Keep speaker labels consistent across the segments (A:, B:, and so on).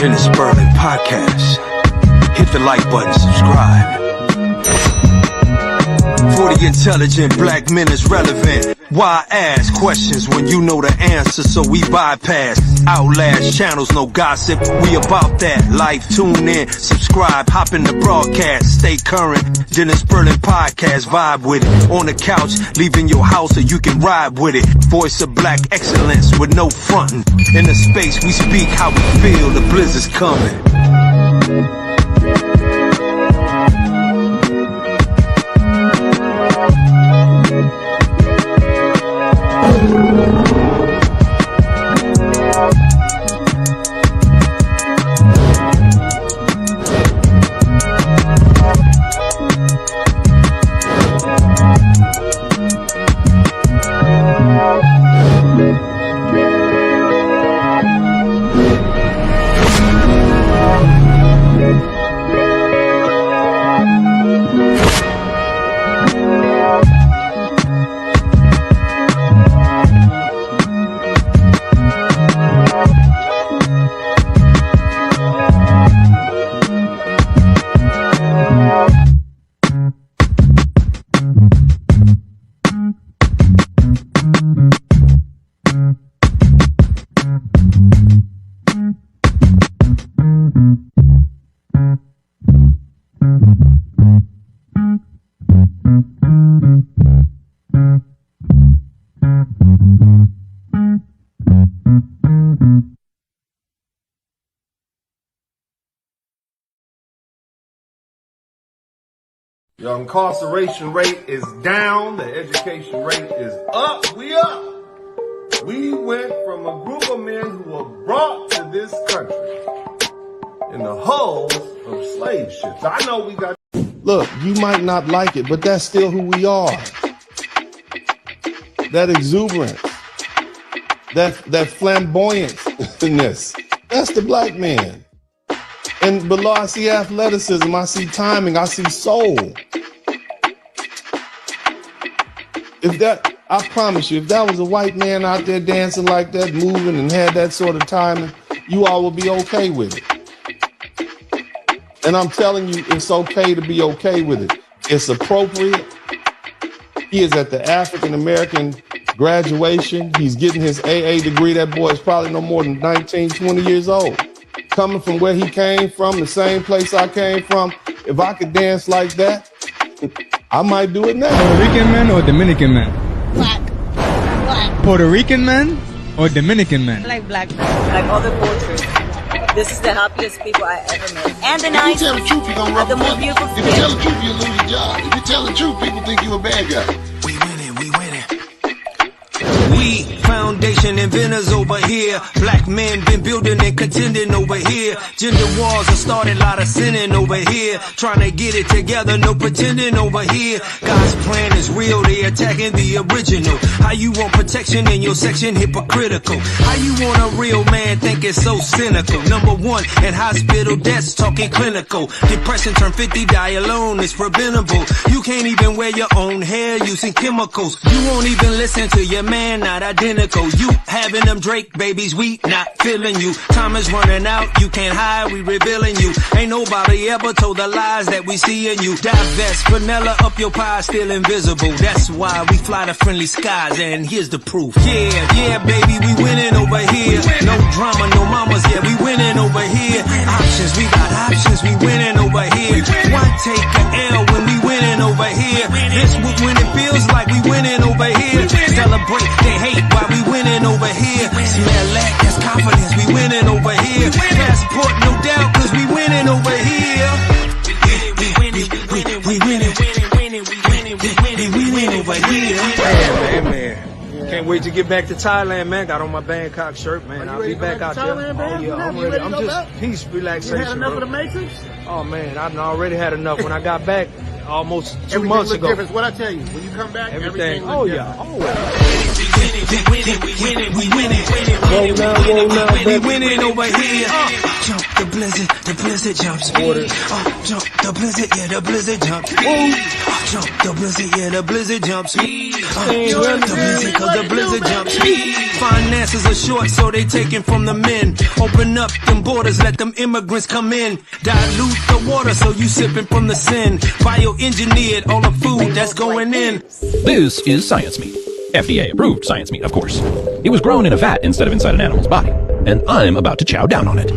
A: in the Spurling podcast. Hit the like button, subscribe. For the intelligent, black men is relevant. Why ask questions when you know the answer? So we bypass outlast channels, no gossip. We about that life. Tune in, subscribe, hop in the broadcast, stay current. Then the Spurling podcast, vibe with it. On the couch, leaving your house so you can ride with it. Voice of black excellence with no fronting. In the space we speak how we feel. The blizzard's coming.
B: Your incarceration rate is down. The education rate is up. We up. We went from a group of men who were brought to this country in the hulls of slave ships. I know we got... Look, you might not like it, but that's still who we are. That exuberance, that flamboyantness, that's the black man. And below I see athleticism, I see timing, I see soul. I promise you, if that was a white man out there dancing like that, moving and had that sort of timing, you all would be okay with it. And I'm telling you, it's okay to be okay with it. It's appropriate. He is at the African American graduation. He's getting his AA degree. That boy is probably no more than 19, 20 years old. Coming from where he came from, the same place I came from, if I could dance like that, I might do it now.
C: Puerto Rican man or Dominican man?
D: Black.
C: Puerto Rican man or Dominican man?
D: Like black. Like other cultures. This is the happiest people I ever met. And the nice.
E: If you tell the truth, you're gonna rub
D: the
E: them
D: most
E: up.
D: beautiful
E: If you tell the truth, you'll lose your job. If you tell the truth, people think you're a bad guy.
A: We winning, we winning. We foundation inventors over here. Black men been building and contending over here. Gender wars have started, lot of sinning over here. Trying to get it together, no pretending over here. God's plan is real, they attacking the original. How you want protection in your section, hypocritical. How you want a real man, think it's so cynical. Number one, in hospital deaths, talking clinical. Depression turn 50, die alone, it's preventable. You can't even wear your own hair using chemicals. You won't even listen to your man, not identical. You having them Drake babies, we not feeling you. Time is running out, you can't hide, we revealing you. Ain't nobody ever told the lies that we see in you. Divest, vanilla up your pie, still invisible. That's why we fly to friendly skies, and here's the proof. Yeah, baby, we winning over here. No drama, no mamas, yeah, we winning over here. Options, we got options, we winning over here. Why take a L when we winning over here? This when it feels like we winning over here. Celebrate, they hate while we winning over here. Smell that, that's confidence, we winning over here. Passport, no doubt, cause we winning over here. We winning over here. Man. Can't wait to get back to Thailand, man. Got on my Bangkok shirt, man. I'll be back out there. Oh yeah, I'm ready. I'm just peace, relaxation.
F: You had enough of the Matrix?
A: Oh man, I already had enough when I got back almost 2
F: Everything
A: months
F: look
A: ago.
F: different. What I tell you, when you come back, everything
A: Oh
F: look
A: yeah,
F: different.
A: always. winning over here. Jump the blizzard jumps. Jump the blizzard, yeah, the blizzard jumps. Jump the blizzard, yeah, the blizzard jumps. Jump the blizzard, cause the blizzard jumps. Finances are short, so they taking from the men. Open up them borders, let them immigrants come in. Dilute the water, so you sipping from the sin. Bioengineered all the food that's going in.
F: This is science meat. FDA approved science meat, of course. It was grown in a vat instead of inside an animal's body. And I'm about to chow down on it.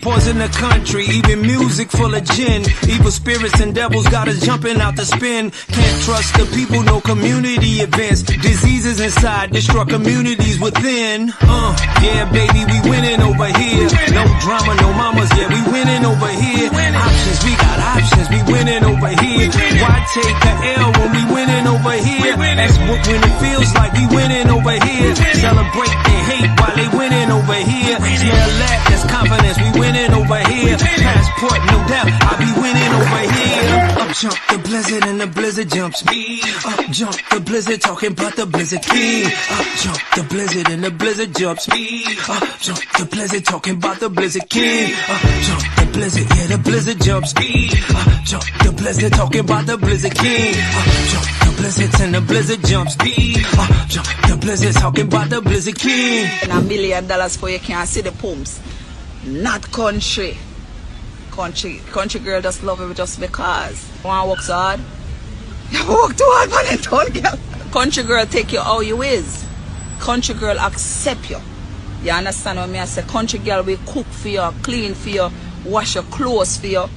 A: Poison the country, even music full of gin. Evil spirits and devils got us jumping out the spin. Can't trust the people, no community events. Diseases inside, destroy communities within. Yeah, baby, we winning over here. No drama, no mamas, yeah, we winning over here. Options, we got options, we winning over here. Why take a L when we winning over here? That's what when it feels like we winning over here. Celebrate they hate while they winning over here. Smell that, that's confidence, we winning over here. Passport, no doubt, I'll be winning over here. Up jump the blizzard and the blizzard jumps. Up jump the blizzard, talking about the blizzard king. Up jump the blizzard and the blizzard jumps. Up jump the blizzard, talking about the blizzard king. Up jump the blizzard, yeah, the blizzard jumps. Up jump the blizzard, talking about the blizzard king. Up jump the blizzards and the blizzard jumps. Up jump the blizzard, talking about the blizzard king.
D: And $1 million for you can't see the pumps. Not country. Country girl just love it just because. You want to work so hard? You work too hard for it, don't girl. Country girl take you how you is. Country girl accept you. You understand what I say? Country girl will cook for you, clean for you, wash your clothes for you,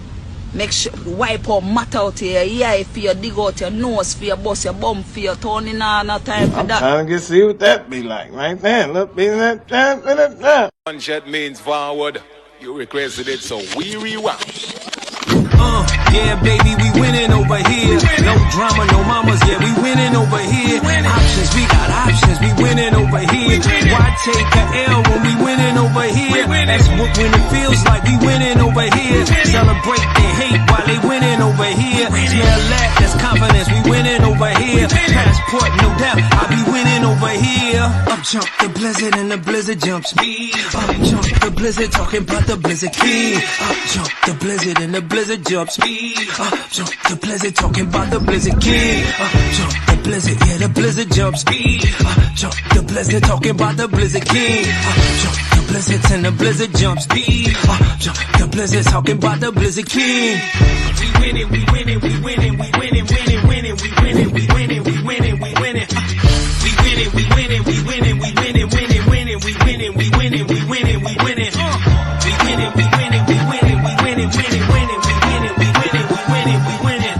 D: make sure wipe out mat out your eye for you, dig out your nose for you, bust your bum for you, turning on no time for
G: I'm
D: that.
G: trying to see what that be like right there. Look, be that.
H: Gunshot means forward. You requested it, so we rewound.
A: Yeah, baby, we winning over here. No drama, no mamas, yeah, we winning over here. Options, we got options, we winning over here. Why take a L when we winning over here? That's what when it feels like we winning over here. Celebrate they hate while they winning over here. Smell that, that's confidence, we winning over here. Passport, no doubt, I'll be winning over here. Up jump the blizzard and the blizzard jumps. Up jump the blizzard, talking about the blizzard king. Up jump the blizzard and the blizzard jumps. Up jump the blizzard, talking about the blizzard king. Up jump the blizzard, yeah, the blizzard jumps. Up jump the blizzard, talking about the blizzard king. Up jump the blizzards and the blizzard jumps. Up jump the blizzard, talking about the blizzard king. We winning, we winning, we winning, we winning, winning, winning, we winning, we winning, we winning, we winning. We winning, we winning, we winning, we winning, winning, winning, we winning, we winning, we winning, we winning. We winning, we winning, we winning, we winning, winning, winning, we winning, we winning, we winning, we winning.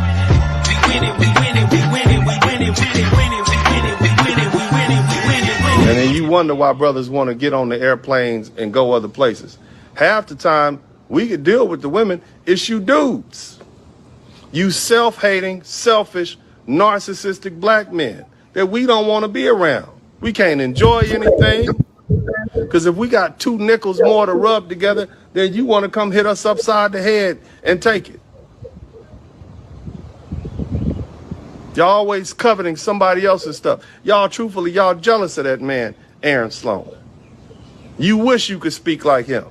A: We winning, we winning, we winning, we winning, winning, winning, we winning, we winning, we winning, we winning.
B: And then you wonder why brothers want to get on the airplanes and go other places. Half the time we could deal with the women, it's you dudes. You self-hating, selfish, narcissistic black men that we don't want to be around. We can't enjoy anything. Because if we got 2 nickels more to rub together, then you want to come hit us upside the head and take it. Y'all always coveting somebody else's stuff. Y'all, truthfully, y'all jealous of that man, Aaron Sloan. You wish you could speak like him.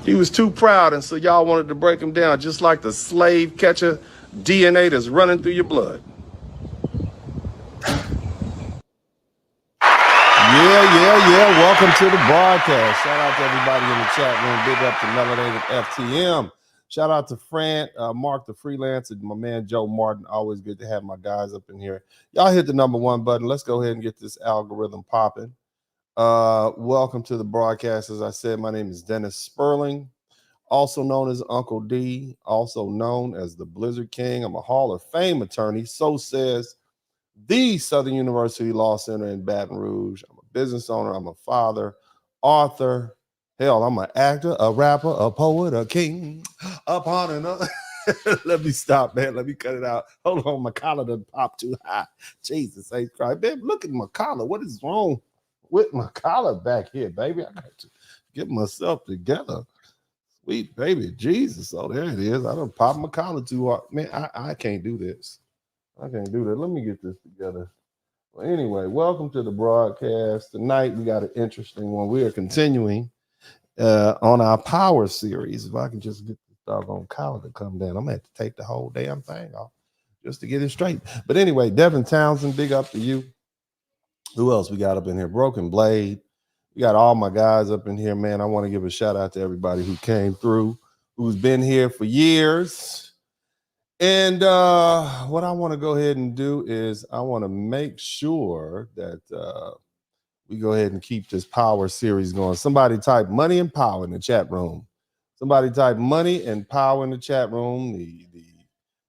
B: He was too proud, and so y'all wanted to break him down, just like the slave catcher DNA that's running through your blood. Yeah. Welcome to the broadcast. Shout out to everybody in the chat room. Big up to Melanated FTM. Shout out to Mark the Freelancer, my man Joe Martin. Always good to have my guys up in here. Y'all hit the #1 button. Let's go ahead and get this algorithm popping. Welcome to the broadcast. As I said, my name is Dennis Spurling, also known as Uncle D, also known as the Blizzard King. I'm a Hall of Fame attorney. So says the Southern University Law Center in Baton Rouge. I'm a business owner. I'm a father, author. Hell, I'm an actor, a rapper, a poet, a king, upon another. Let me stop, man. Let me cut it out. Hold on, my collar done popped too high. Jesus H. Christ. Babe, look at my collar. What is wrong with my collar back here, baby? I got to get myself together. Sweet baby Jesus. Oh, there it is. I done popped my collar too hard. Man, I can't do this. I can't do that. Let me get this together. Well, anyway, welcome to the broadcast. Tonight we got an interesting one. We are continuing on our power series. If I can just get this doggone collar to come down, I'm gonna have to take the whole damn thing off just to get it straight. But anyway, Devin Townsend, big up to you. Who else we got up in here? Broken Blade. We got all my guys up in here, man. I want to give a shout out to everybody who came through, who's been here for years. And what I want to go ahead and do is I want to make sure that we go ahead and keep this power series going. Somebody type money and power in the chat room. Somebody type money and power in the chat room.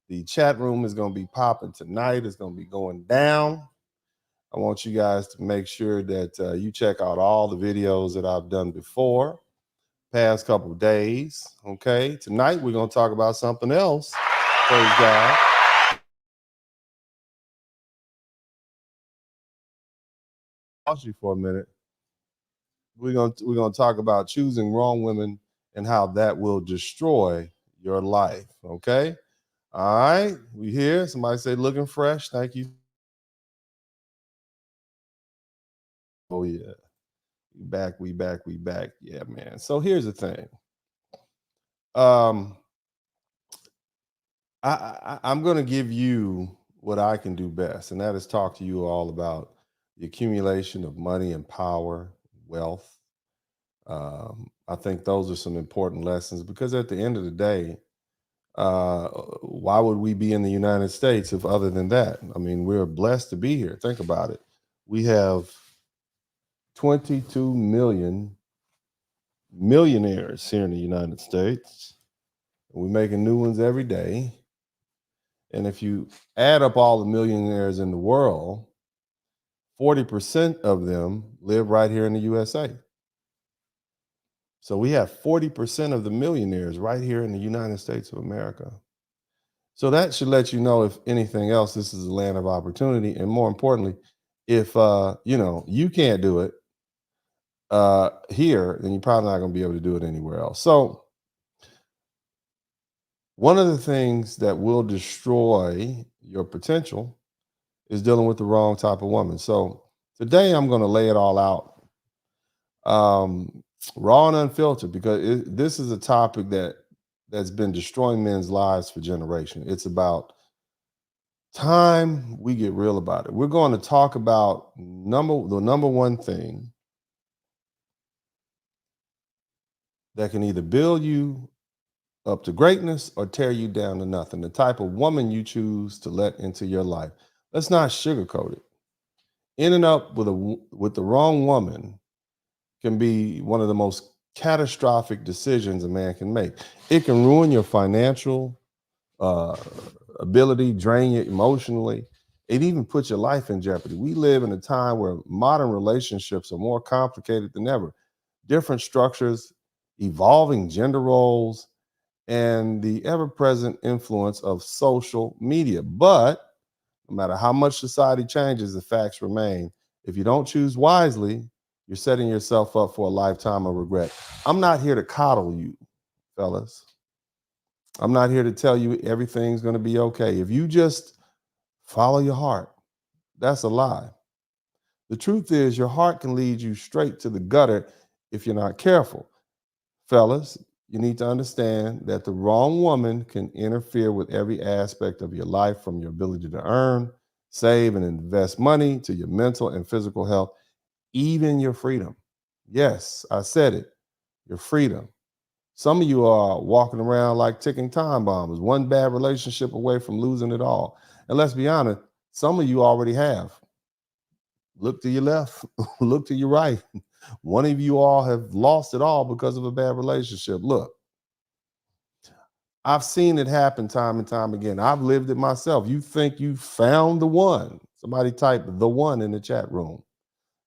B: The chat room is going to be popping tonight. It's going to be going down. I want you guys to make sure that you check out all the videos that I've done before, past couple of days. Okay, tonight we're going to talk about something else. Praise God. Pause you for a minute. We're gonna talk about choosing wrong women and how that will destroy your life. Okay. All right. We here. Somebody say looking fresh. Thank you. Oh yeah. We back. Yeah, man. So here's the thing. I'm going to give you what I can do best, and that is talk to you all about the accumulation of money and power, wealth. I think those are some important lessons because at the end of the day, why would we be in the United States if other than that? I mean, we're blessed to be here. Think about it. We have 22 million millionaires here in the United States. We're making new ones every day. And if you add up all the millionaires in the world, 40% of them live right here in the USA. So we have 40% of the millionaires right here in the United States of America. So that should let you know, if anything else, this is a land of opportunity. And more importantly, if you can't do it here, then you're probably not going to be able to do it anywhere else. So one of the things that will destroy your potential is dealing with the wrong type of woman. So today I'm going to lay it all out, raw and unfiltered, because this is a topic that's been destroying men's lives for generations. It's about time we get real about it. We're going to talk about the number one thing that can either build you up to greatness or tear you down to nothing. The type of woman you choose to let into your life. Let's not sugarcoat it. Ending up with the wrong woman can be one of the most catastrophic decisions a man can make. It can ruin your financial ability, drain you emotionally. It even puts your life in jeopardy. We live in a time where modern relationships are more complicated than ever. Different structures, evolving gender roles, and the ever-present influence of social media. But no matter how much society changes, the facts remain. If you don't choose wisely, you're setting yourself up for a lifetime of regret. I'm not here to coddle you, fellas. I'm not here to tell you everything's going to be okay. If you just follow your heart, that's a lie. The truth is, your heart can lead you straight to the gutter if you're not careful. Fellas, you need to understand that the wrong woman can interfere with every aspect of your life, from your ability to earn, save, and invest money to your mental and physical health, even your freedom. Yes, I said it, your freedom. Some of you are walking around like ticking time bombs, one bad relationship away from losing it all. And let's be honest, some of you already have. Look to your left, look to your right. One of you all have lost it all because of a bad relationship. Look, I've seen it happen time and time again. I've lived it myself. You think you found the one. Somebody type the one in the chat room.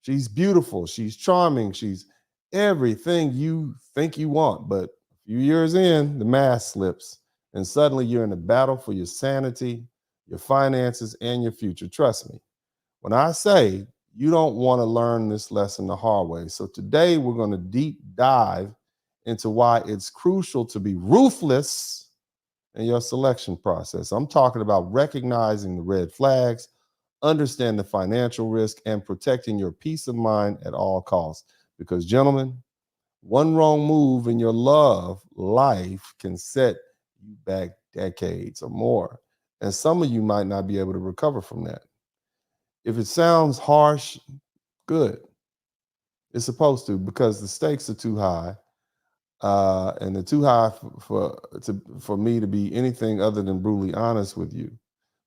B: She's beautiful. She's charming. She's everything you think you want. But a few years in, the mask slips. And suddenly you're in a battle for your sanity, your finances, and your future. Trust me. When I say you don't want to learn this lesson the hard way. So today we're going to deep dive into why it's crucial to be ruthless in your selection process. I'm talking about recognizing the red flags, understand the financial risk, and protecting your peace of mind at all costs. Because, gentlemen, one wrong move in your love life can set you back decades or more. And some of you might not be able to recover from that. If it sounds harsh, good. It's supposed to, because the stakes are too high. And they're too high for me to be anything other than brutally honest with you.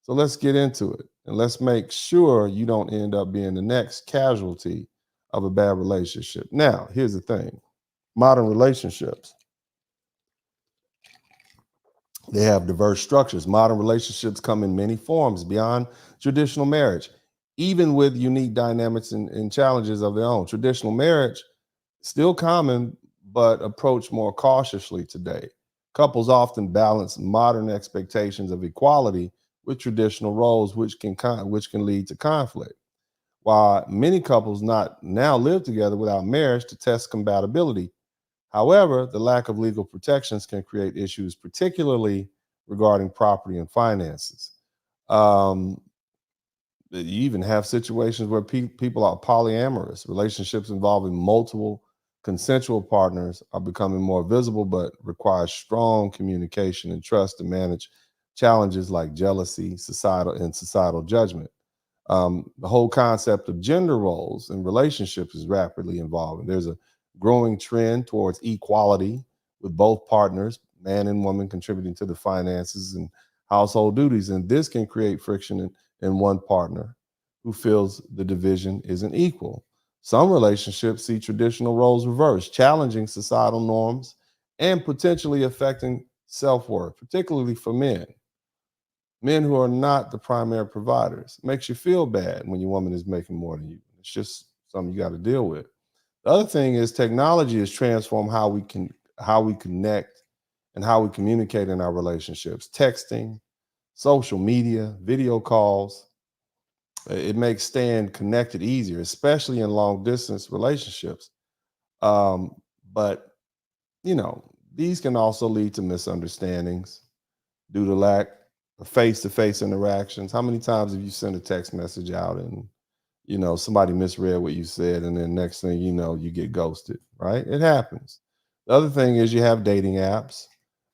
B: So let's get into it, and let's make sure you don't end up being the next casualty of a bad relationship. Now, here's the thing. Modern relationships, they have diverse structures. Modern relationships come in many forms beyond traditional marriage, even with unique dynamics and challenges of their own. Traditional marriage, still common, but approached more cautiously today. Couples often balance modern expectations of equality with traditional roles, which can lead to conflict. While many couples not now live together without marriage to test compatibility, however, the lack of legal protections can create issues, particularly regarding property and finances. Um, you even have situations where people are polyamorous. Relationships involving multiple consensual partners are becoming more visible, but require strong communication and trust to manage challenges like jealousy, societal judgment. The whole concept of gender roles in relationships is rapidly evolving. There's a growing trend towards equality, with both partners, man and woman, contributing to the finances and household duties. And this can create friction in one partner who feels the division isn't equal. Some relationships see traditional roles reversed, challenging societal norms and potentially affecting self-worth, particularly for men. Men who are not the primary providers. It makes you feel bad when your woman is making more than you. It's just something you got to deal with. The other thing is technology has transformed how we connect and how we communicate in our relationships. Texting, social media, video calls. It makes staying connected easier, especially in long distance relationships. But these can also lead to misunderstandings due to lack of face-to-face interactions. How many times have you sent a text message out and somebody misread what you said, and then next thing you know, you get ghosted, right? It happens. The other thing is you have dating apps,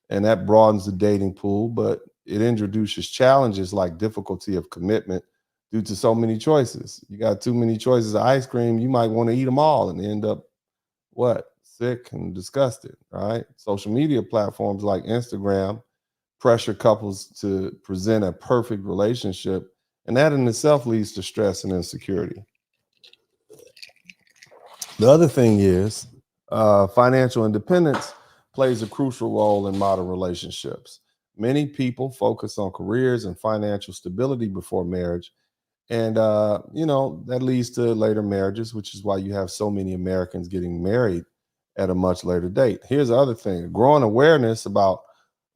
B: and that broadens the dating pool, but it introduces challenges like difficulty of commitment due to so many choices. You got too many choices of ice cream, you might want to eat them all and end up sick and disgusted, right? Social media platforms like Instagram pressure couples to present a perfect relationship, and that in itself leads to stress and insecurity. The other thing is financial independence plays a crucial role in modern relationships. Many people focus on careers and financial stability before marriage, and that leads to later marriages, which is why you have so many Americans getting married at a much later date. Here's the other thing: growing awareness about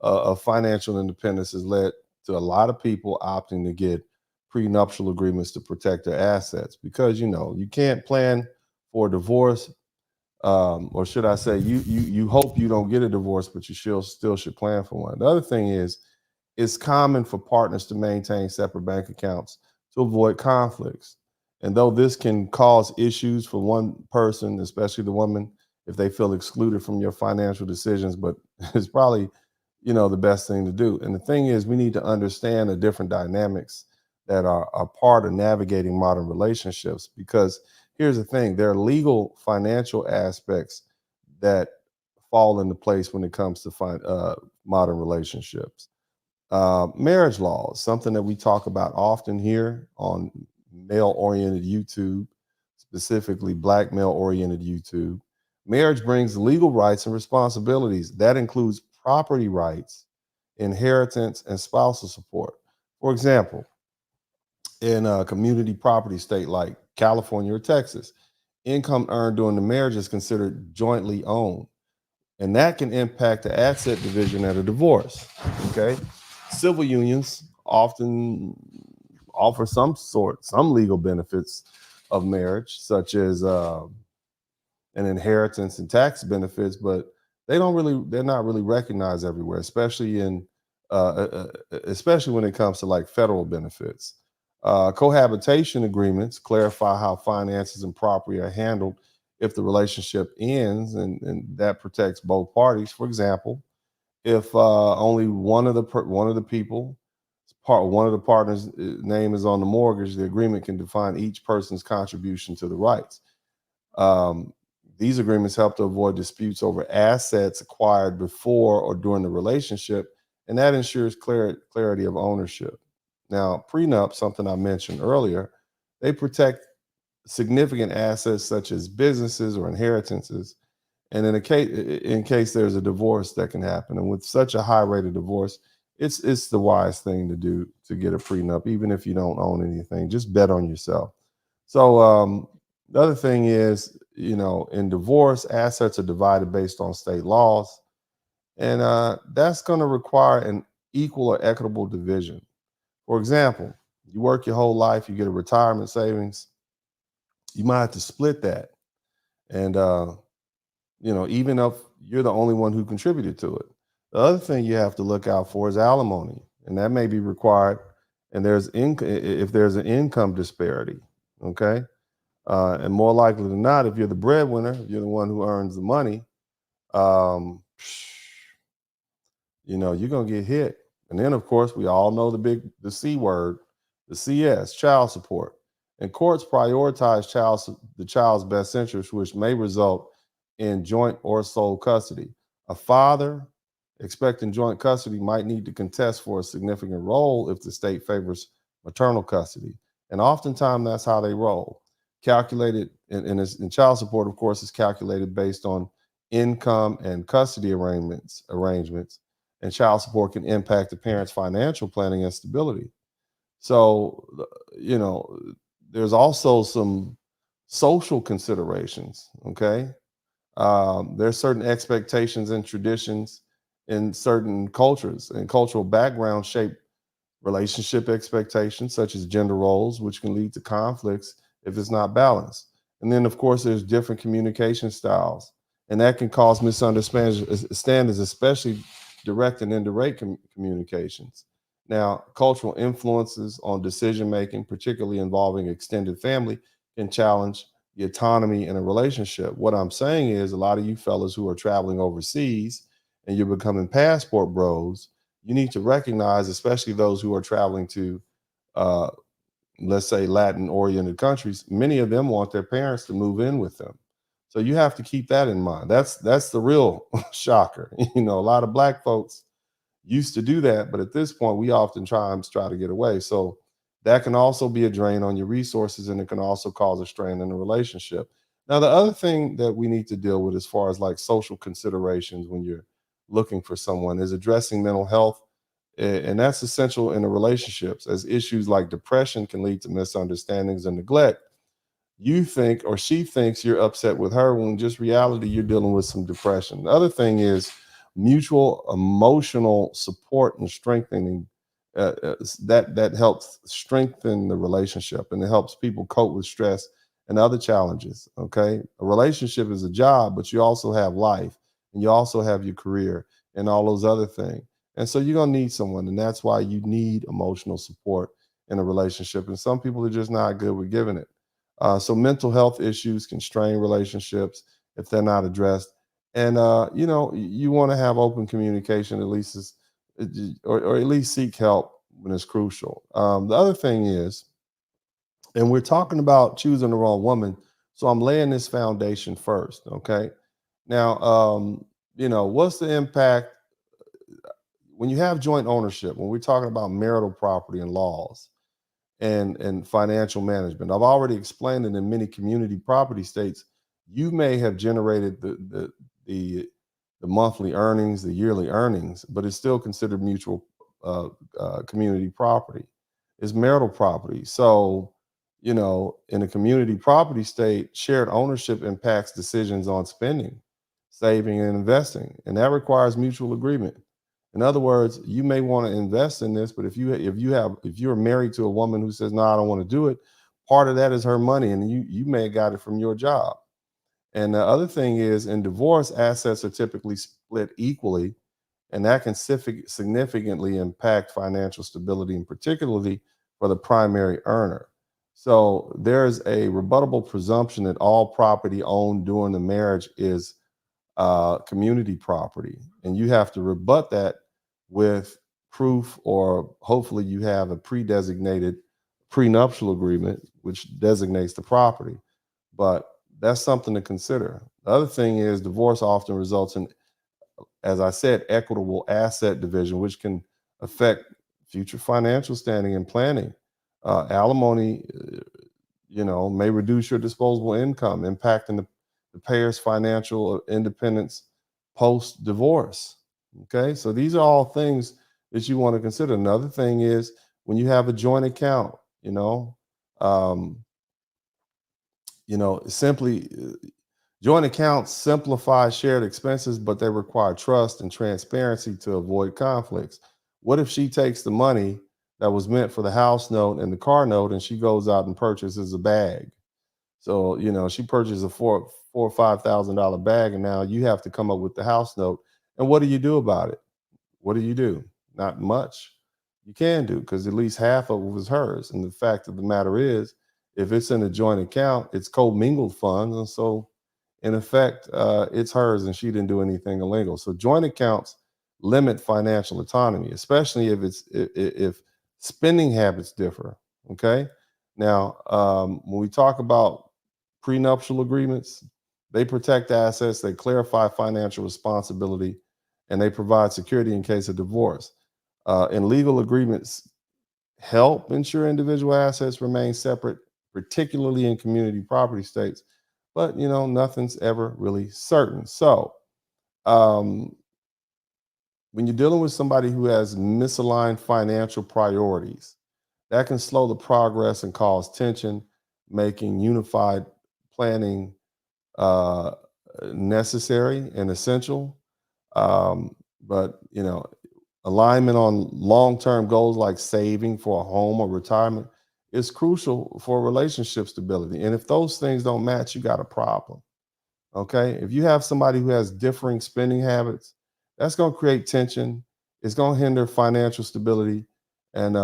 B: of financial independence has led to a lot of people opting to get prenuptial agreements to protect their assets, because you can't plan for a divorce, or should I say, you hope you don't get a divorce, but you still should plan for one. The other thing is, it's common for partners to maintain separate bank accounts to avoid conflicts. And though this can cause issues for one person, especially the woman, if they feel excluded from your financial decisions, but it's probably the best thing to do. And the thing is, we need to understand the different dynamics that are part of navigating modern relationships, because here's the thing: there are legal financial aspects that fall into place when it comes to modern relationships. Marriage law is something that we talk about often here on male-oriented YouTube, specifically Black male-oriented YouTube. Marriage brings legal rights and responsibilities. That includes property rights, inheritance, and spousal support. For example, in a community property state like California or Texas, income earned during the marriage is considered jointly owned, and that can impact the asset division at a divorce. Okay, civil unions often offer some legal benefits of marriage, such as an inheritance and tax benefits, but they're not really recognized everywhere, especially especially when it comes to like federal benefits. Cohabitation agreements clarify how finances and property are handled if the relationship ends, and that protects both parties. For example, if only one of the people one of the partners' name is on the mortgage, the agreement can define each person's contribution to the rights. Um, these agreements help to avoid disputes over assets acquired before or during the relationship, and that ensures clarity of ownership. Now, prenup, something I mentioned earlier, they protect significant assets such as businesses or inheritances, and in case there's a divorce that can happen. And with such a high rate of divorce, it's the wise thing to do to get a prenup, even if you don't own anything. Just bet on yourself. So the other thing is, in divorce, assets are divided based on state laws, and that's going to require an equal or equitable division. For example, you work your whole life, you get a retirement savings, you might have to split that, and even if you're the only one who contributed to it. The other thing you have to look out for is alimony, and that may be required. And if there's an income disparity, okay, and more likely than not, if you're the breadwinner, if you're the one who earns the money, um, you're gonna get hit. And then, of course, we all know the C word, the CS, child support. And courts prioritize the child's best interest, which may result in joint or sole custody. A father expecting joint custody might need to contest for a significant role if the state favors maternal custody. And oftentimes that's how they roll. Calculated in child support, of course, is calculated based on income and custody arrangements, and child support can impact the parent's financial planning and stability. So, there's also some social considerations. Okay, there's certain expectations and traditions in certain cultures, and cultural backgrounds shape relationship expectations, such as gender roles, which can lead to conflicts if it's not balanced. And then, of course, there's different communication styles, and that can cause misunderstandings, especially direct and indirect communications. Now, cultural influences on decision making, particularly involving extended family, can challenge the autonomy in a relationship. What I'm saying is, a lot of you fellas who are traveling overseas and you're becoming passport bros, you need to recognize, especially those who are traveling to, uh, let's say, Latin oriented countries, many of them want their parents to move in with them. So you have to keep that in mind. That's the real shocker. A lot of black folks used to do that, but at this point, we oftentimes try to get away. So that can also be a drain on your resources, and it can also cause a strain in the relationship. Now, the other thing that we need to deal with as far as like social considerations when you're looking for someone is addressing mental health. And that's essential in the relationships, as issues like depression can lead to misunderstandings and neglect. You think, or she thinks, you're upset with her, when just reality, you're dealing with some depression. The other thing is mutual emotional support and strengthening. That helps strengthen the relationship, and it helps people cope with stress and other challenges. Okay, a relationship is a job, but you also have life, and you also have your career and all those other things. And so you're gonna need someone, and that's why you need emotional support in a relationship. And some people are just not good with giving it. So mental health issues can strain relationships if they're not addressed. And you want to have open communication, at least or at least seek help when it's crucial. The other thing is, and we're talking about choosing the wrong woman, so I'm laying this foundation first. Okay. Now, what's the impact when you have joint ownership? When we're talking about marital property and laws and financial management, I've already explained that in many community property states, you may have generated the monthly earnings, the yearly earnings, but it's still considered mutual community property. It's marital property. So, in a community property state, shared ownership impacts decisions on spending, saving, and investing, and that requires mutual agreement. In other words, you may want to invest in this, but if you're married to a woman who says, "No, I don't want to do it," part of that is her money, and you may have got it from your job. And the other thing is, in divorce, assets are typically split equally, and that can significantly impact financial stability, and particularly for the primary earner. So there's a rebuttable presumption that all property owned during the marriage is community property, and you have to rebut that with proof, or hopefully you have a pre-designated prenuptial agreement which designates the property. But that's something to consider. The other thing is, divorce often results in, as I said, equitable asset division, which can affect future financial standing and planning. Alimony, may reduce your disposable income, impacting the payer's financial independence post divorce. Okay, so these are all things that you want to consider. Another thing is, when you have a joint account, um, simply joint accounts simplify shared expenses, but they require trust and transparency to avoid conflicts. What if she takes the money that was meant for the house note and the car note, and she goes out and purchases a bag? So, she purchases a four or $5,000 bag, and now you have to come up with the house note. And what do you do about it? What do you do? Not much. You can do, because at least half of it was hers. And the fact of the matter is, if it's in a joint account, it's commingled funds, and so in effect, it's hers, and she didn't do anything illegal. So joint accounts limit financial autonomy, especially if spending habits differ. Okay. Now, when we talk about prenuptial agreements, they protect assets, they clarify financial responsibility, and they provide security in case of divorce. And legal agreements help ensure individual assets remain separate, particularly in community property states. But nothing's ever really certain. So um, when you're dealing with somebody who has misaligned financial priorities, that can slow the progress and cause tension, making unified planning uh, necessary and essential. But alignment on long-term goals like saving for a home or retirement is crucial for relationship stability. And if those things don't match, you got a problem. Okay. If you have somebody who has differing spending habits, that's going to create tension. It's going to hinder financial stability. And,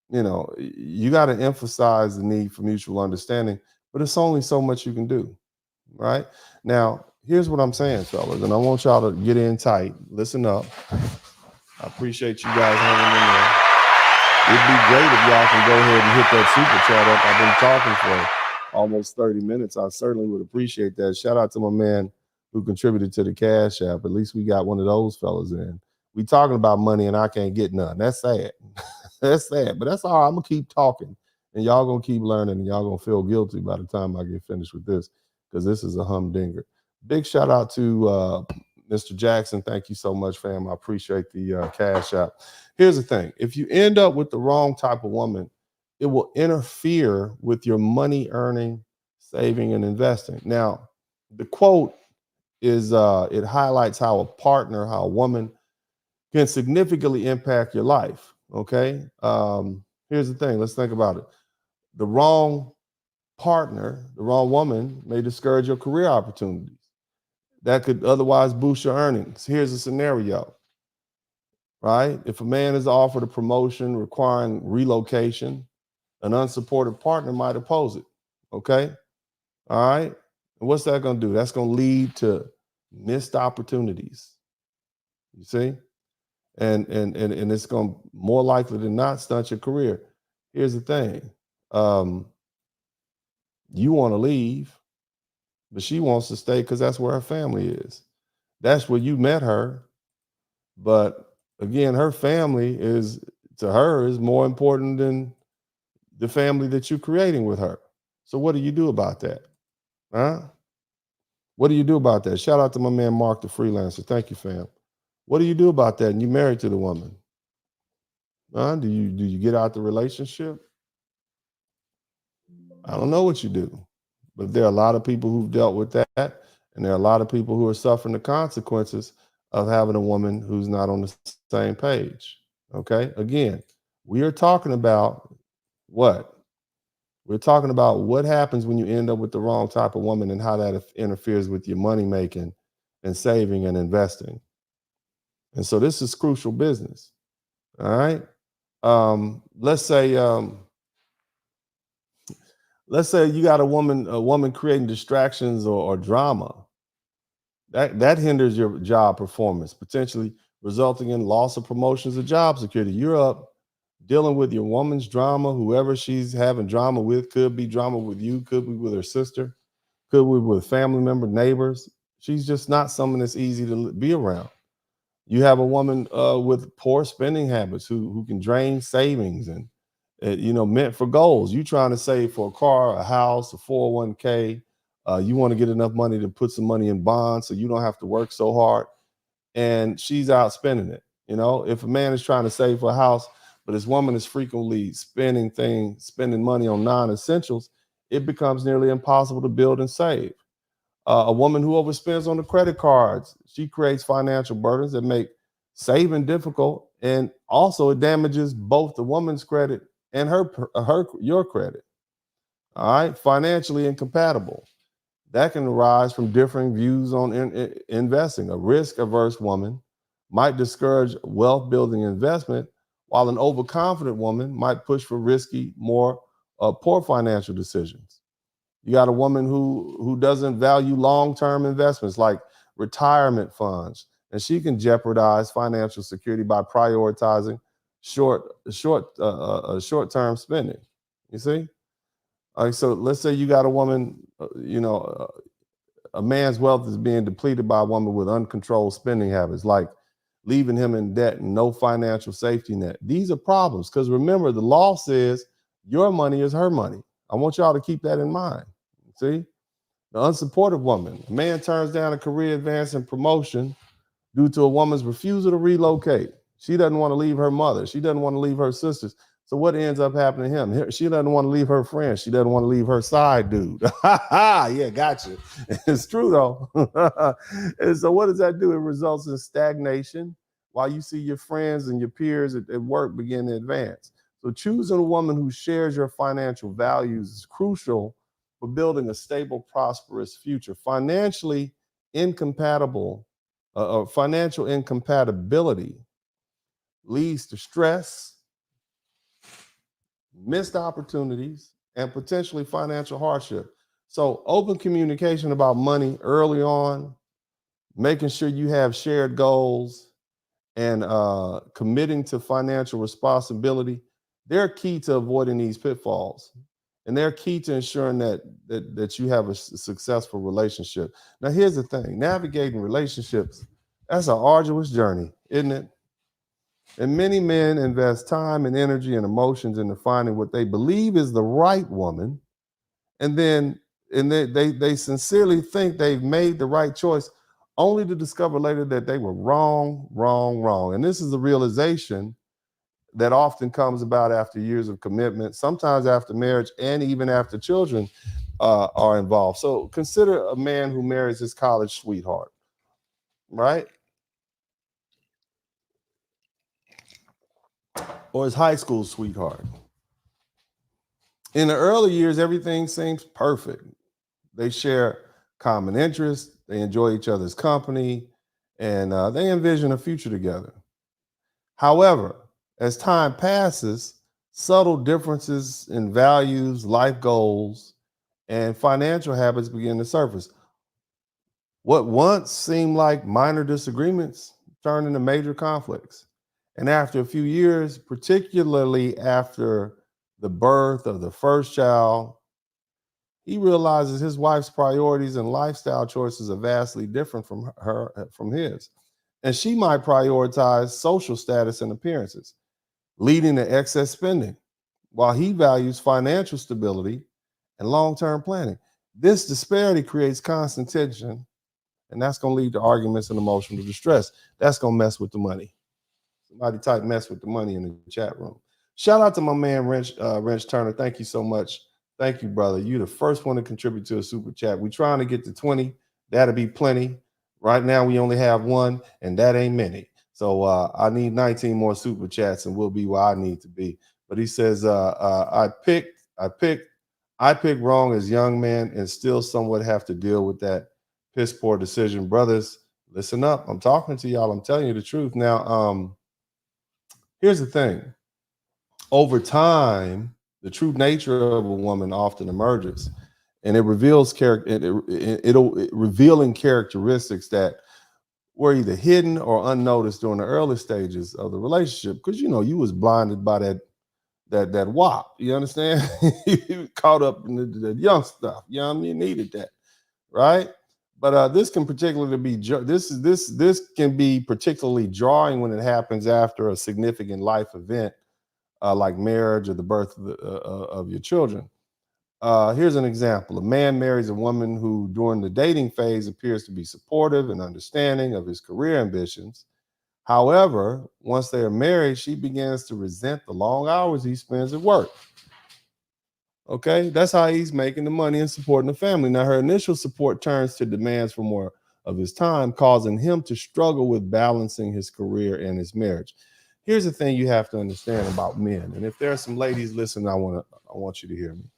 B: you got to emphasize the need for mutual understanding, but it's only so much you can do. Right now, here's what I'm saying, fellas, and I want y'all to get in tight. Listen up. I appreciate you guys hanging in there. It'd be great if y'all can go ahead and hit that super chat up. I've been talking for almost 30 minutes. I certainly would appreciate that. Shout out to my man who contributed to the Cash App. At least we got one of those fellas in. We talking about money and I can't get none. That's sad. That's sad. But that's all right. I'm gonna keep talking, and y'all gonna keep learning, and y'all gonna feel guilty by the time I get finished with this, because this is a humdinger. Big shout out to Mr. Jackson. Thank you so much, fam. I appreciate the Cash App. Here's the thing. If you end up with the wrong type of woman, it will interfere with your money earning, saving, and investing. Now, the quote is it highlights how a woman can significantly impact your life. Okay. Here's the thing. Let's think about it. The wrong partner, the wrong woman may discourage your career opportunities that could otherwise boost your earnings. Here's a scenario, right? If a man is offered a promotion requiring relocation, an unsupportive partner might oppose it. Okay. All right. And what's that going to do? That's going to lead to missed opportunities. You see? And it's going to more likely than not stunt your career. Here's the thing. You want to leave, but she wants to stay because that's where her family is. That's where you met her. But again, her family is, to her, is more important than the family that you're creating with her. So what do you do about that? Huh? What do you do about that? Shout out to my man Mark the Freelancer. Thank you, fam. What do you do about that? And you married to the woman. Do you get out the relationship? I don't know what you do. But there are a lot of people who've dealt with that, and there are a lot of people who are suffering the consequences of having a woman who's not on the same page. Okay? Again, we are talking about what? We're talking about what happens when you end up with the wrong type of woman and how that interferes with your money making and saving and investing. And so this is crucial business. All right. Let's say you got a woman creating distractions or drama. That hinders your job performance, potentially resulting in loss of promotions or job security. You're up dealing with your woman's drama, whoever she's having drama with, could be drama with you, could be with her sister, could be with family member, neighbors. She's just not someone that's easy to be around. You have a woman with poor spending habits who can drain savings and meant for goals. You trying to save for a car, a house, a 401k. You want to get enough money to put some money in bonds so you don't have to work so hard. And she's out spending it. If a man is trying to save for a house, but his woman is frequently spending money on non-essentials, it becomes nearly impossible to build and save. A woman who overspends on the credit cards, she creates financial burdens that make saving difficult, and also it damages both the woman's credit and your credit. All right, financially incompatible. That can arise from differing views on investing. A risk-averse woman might discourage wealth-building investment, while an overconfident woman might push for risky, more poor financial decisions. You got a woman who doesn't value long-term investments like retirement funds, and she can jeopardize financial security by prioritizing short-term spending. You see? So let's say you got a woman, a man's wealth is being depleted by a woman with uncontrolled spending habits, like leaving him in debt and no financial safety net. These are problems because remember, the law says your money is her money. I want y'all to keep that in mind. See, the unsupportive woman, a man turns down a career advance and promotion due to a woman's refusal to relocate. She doesn't want to leave her mother. She doesn't want to leave her sisters. So what ends up happening to him? She doesn't want to leave her friends. She doesn't want to leave her side dude. Yeah, gotcha. It's true though. And so what does that do? It results in stagnation while you see your friends and your peers at work begin to advance. So choosing a woman who shares your financial values is crucial for building a stable, prosperous future. Financial incompatibility leads to stress, missed opportunities, and potentially financial hardship. So open communication about money early on, making sure you have shared goals, and committing to financial responsibility, they're key to avoiding these pitfalls. And they're key to ensuring that you have a successful relationship. Now, here's the thing: navigating relationships, that's an arduous journey, isn't it? And many men invest time and energy and emotions into finding what they believe is the right woman, and then they sincerely think they've made the right choice, only to discover later that they were wrong, wrong, wrong. And this is the realization that often comes about after years of commitment, sometimes after marriage, and even after children are involved. So consider a man who marries his college sweetheart, right? Or his high school sweetheart. In the early years, everything seems perfect. They share common interests, they enjoy each other's company, and they envision a future together. However, as time passes, subtle differences in values, life goals, and financial habits begin to surface. What once seemed like minor disagreements turn into major conflicts. And after a few years, particularly after the birth of the first child, he realizes his wife's priorities and lifestyle choices are vastly different from his. And she might prioritize social status and appearances, leading to excess spending, while he values financial stability and long-term planning. This disparity creates constant tension, and that's going to lead to arguments and emotional distress. That's going to mess with the money. Somebody type "mess with the money" in the chat room. Shout out to my man Wrench Turner. Thank you so much. Thank you, brother. You're the first one to contribute to a super chat. We're trying to get to 20. That'll be plenty. Right now, we only have one, and that ain't many. So I need 19 more super chats, and we'll be where I need to be. But he says, I picked I picked wrong as young man and still somewhat have to deal with that piss poor decision. Brothers, listen up. I'm talking to y'all. I'm telling you the truth. Now, here's the thing. Over time, the true nature of a woman often emerges, and it reveals revealing characteristics that were either hidden or unnoticed during the early stages of the relationship. Because you was blinded by that wop. You understand? You caught up in the young stuff. You know what I mean? Needed that, right? But this can particularly be this can be particularly drawing when it happens after a significant life event like marriage or the birth of your children. Here's an example. A man marries a woman who, during the dating phase, appears to be supportive and understanding of his career ambitions. However, once they are married, she begins to resent the long hours he spends at work. Okay, that's how he's making the money and supporting the family. Now, her initial support turns to demands for more of his time, causing him to struggle with balancing his career and his marriage. Here's the thing you have to understand about men, and if there are some ladies listening, I want you to hear me.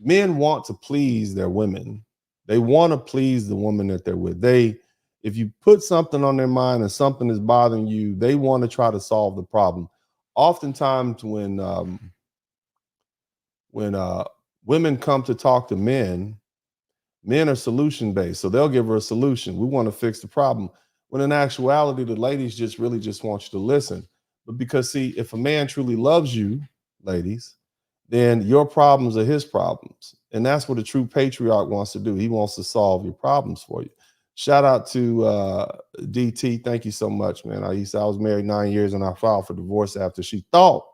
B: Men want to please their women. They want to please the woman that they're with. If you put something on their mind and something is bothering you, they want to try to solve the problem. Oftentimes, when women come to talk to men are solution based, so they'll give her a solution. We want to fix the problem. When in actuality, the ladies just really just want you to listen. But because see, if a man truly loves you, ladies, then your problems are his problems. And that's what a true patriarch wants to do. He wants to solve your problems for you. Shout out to DT. Thank you so much, man. I was married 9 years and I filed for divorce after she thought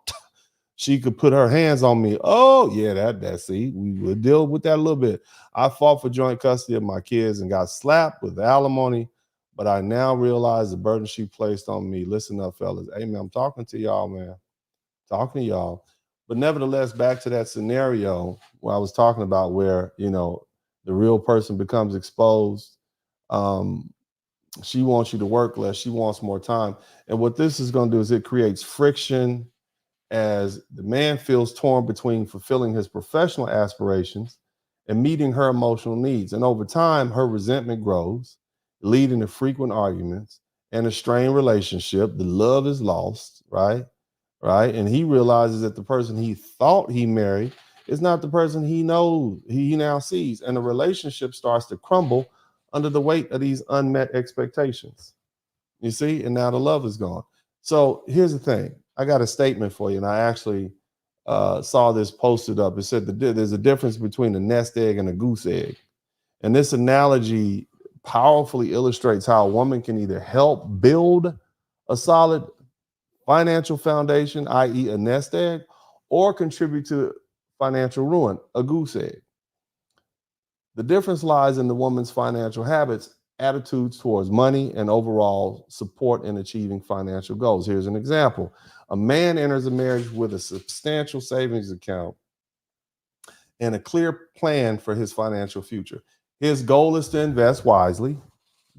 B: she could put her hands on me. Oh, yeah, see, we would deal with that a little bit. I fought for joint custody of my kids and got slapped with alimony, but I now realize the burden she placed on me. Listen up, fellas. Hey, man, I'm talking to y'all, man. Talking to y'all. But nevertheless, back to that scenario where I was talking about where, the real person becomes exposed. She wants you to work less. She wants more time. And what this is going to do is it creates friction as the man feels torn between fulfilling his professional aspirations and meeting her emotional needs. And over time, her resentment grows, leading to frequent arguments and a strained relationship. The love is lost, right? Right. And he realizes that the person he thought he married is not the person he knows he now sees. And the relationship starts to crumble under the weight of these unmet expectations. You see, and now the love is gone. So here's the thing. I got a statement for you, and I actually saw this posted up. It said there's a difference between a nest egg and a goose egg. And this analogy powerfully illustrates how a woman can either help build a solid financial foundation, i.e. a nest egg, or contribute to financial ruin, a goose egg. The difference lies in the woman's financial habits, attitudes towards money, and overall support in achieving financial goals. Here's an example. A man enters a marriage with a substantial savings account and a clear plan for his financial future. His goal is to invest wisely,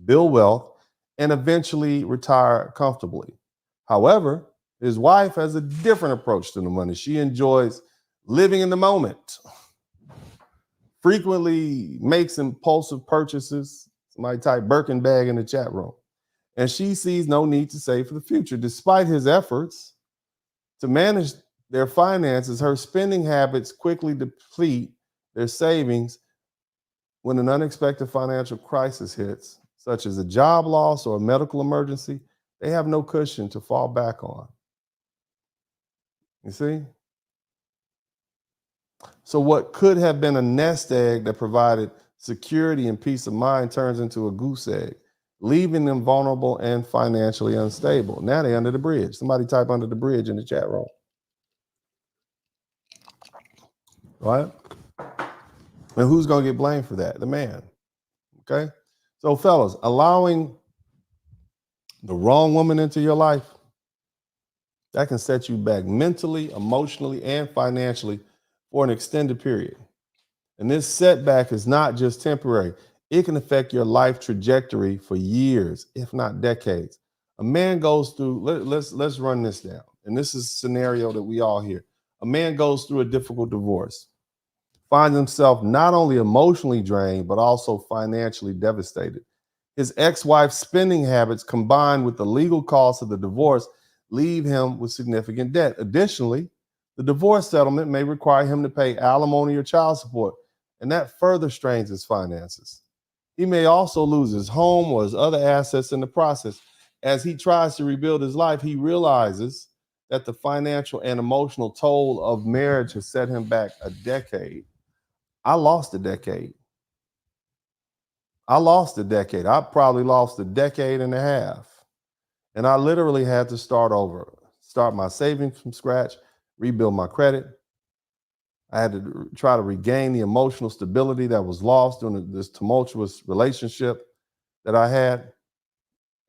B: build wealth, and eventually retire comfortably. However, his wife has a different approach to the money. She enjoys living in the moment, frequently makes impulsive purchases. Somebody type Birkin bag in the chat room. And she sees no need to save for the future. Despite his efforts to manage their finances, her spending habits quickly deplete their savings when an unexpected financial crisis hits, such as a job loss or a medical emergency. They have no cushion to fall back on. You see? So what could have been a nest egg that provided security and peace of mind turns into a goose egg, leaving them vulnerable and financially unstable. Now they're under the bridge. Somebody type under the bridge in the chat room. Right? And who's going to get blamed for that? The man. Okay? So fellas, allowing the wrong woman into your life, that can set you back mentally, emotionally, and financially for an extended period. And this setback is not just temporary. It can affect your life trajectory for years, if not decades. A man goes through, let's run this down. And this is a scenario that we all hear. A man goes through a difficult divorce. finds himself not only emotionally drained, but also financially devastated. His ex-wife's spending habits combined with the legal costs of the divorce leave him with significant debt. Additionally, the divorce settlement may require him to pay alimony or child support, and that further strains his finances. He may also lose his home or his other assets in the process. As he tries to rebuild his life, he realizes that the financial and emotional toll of marriage has set him back a decade. I lost a decade. I probably lost a decade and a half. And I literally had to start over, start my savings from scratch, rebuild my credit. I had to try to regain the emotional stability that was lost during this tumultuous relationship that I had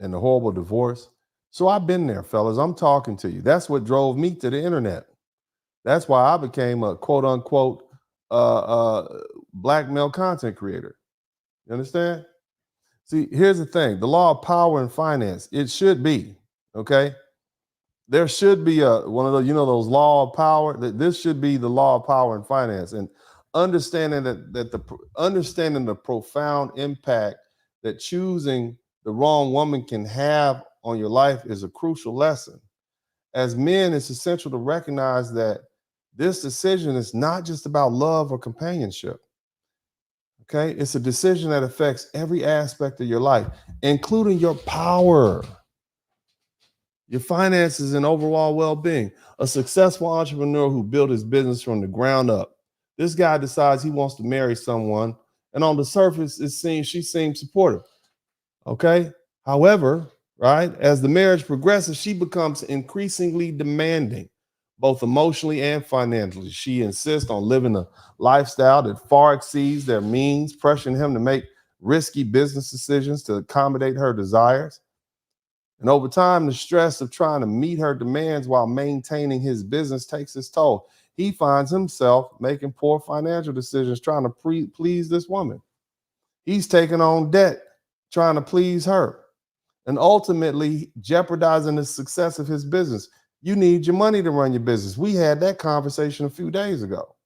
B: and the horrible divorce. So I've been there, fellas. I'm talking to you. That's what drove me to the internet. That's why I became a quote unquote black male content creator. You understand? See, here's the thing, the law of power and finance, it should be, okay? There should be one of those, those law of power. That this should be the law of power and finance, and understanding understanding the profound impact that choosing the wrong woman can have on your life is a crucial lesson. As men, it's essential to recognize that this decision is not just about love or companionship. Okay, it's a decision that affects every aspect of your life, including your power, your finances, and overall well-being. A successful entrepreneur who built his business from the ground up. This guy decides he wants to marry someone, and on the surface, she seems supportive. Okay. However, right, as the marriage progresses, she becomes increasingly demanding, both emotionally and financially. She insists on living a lifestyle that far exceeds their means, pressuring him to make risky business decisions to accommodate her desires. And over time, the stress of trying to meet her demands while maintaining his business takes its toll. He finds himself making poor financial decisions trying to please this woman. He's taking on debt trying to please her, and ultimately jeopardizing the success of his business. You need your money to run your business. We had that conversation a few days ago.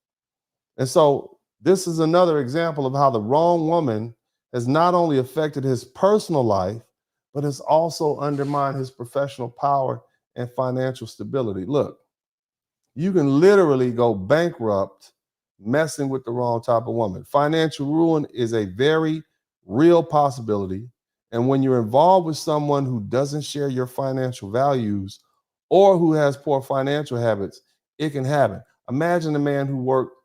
B: And so this is another example of how the wrong woman has not only affected his personal life, but has also undermined his professional power and financial stability. Look, you can literally go bankrupt messing with the wrong type of woman. Financial ruin is a very real possibility. And when you're involved with someone who doesn't share your financial values or who has poor financial habits, it can happen. Imagine a man who worked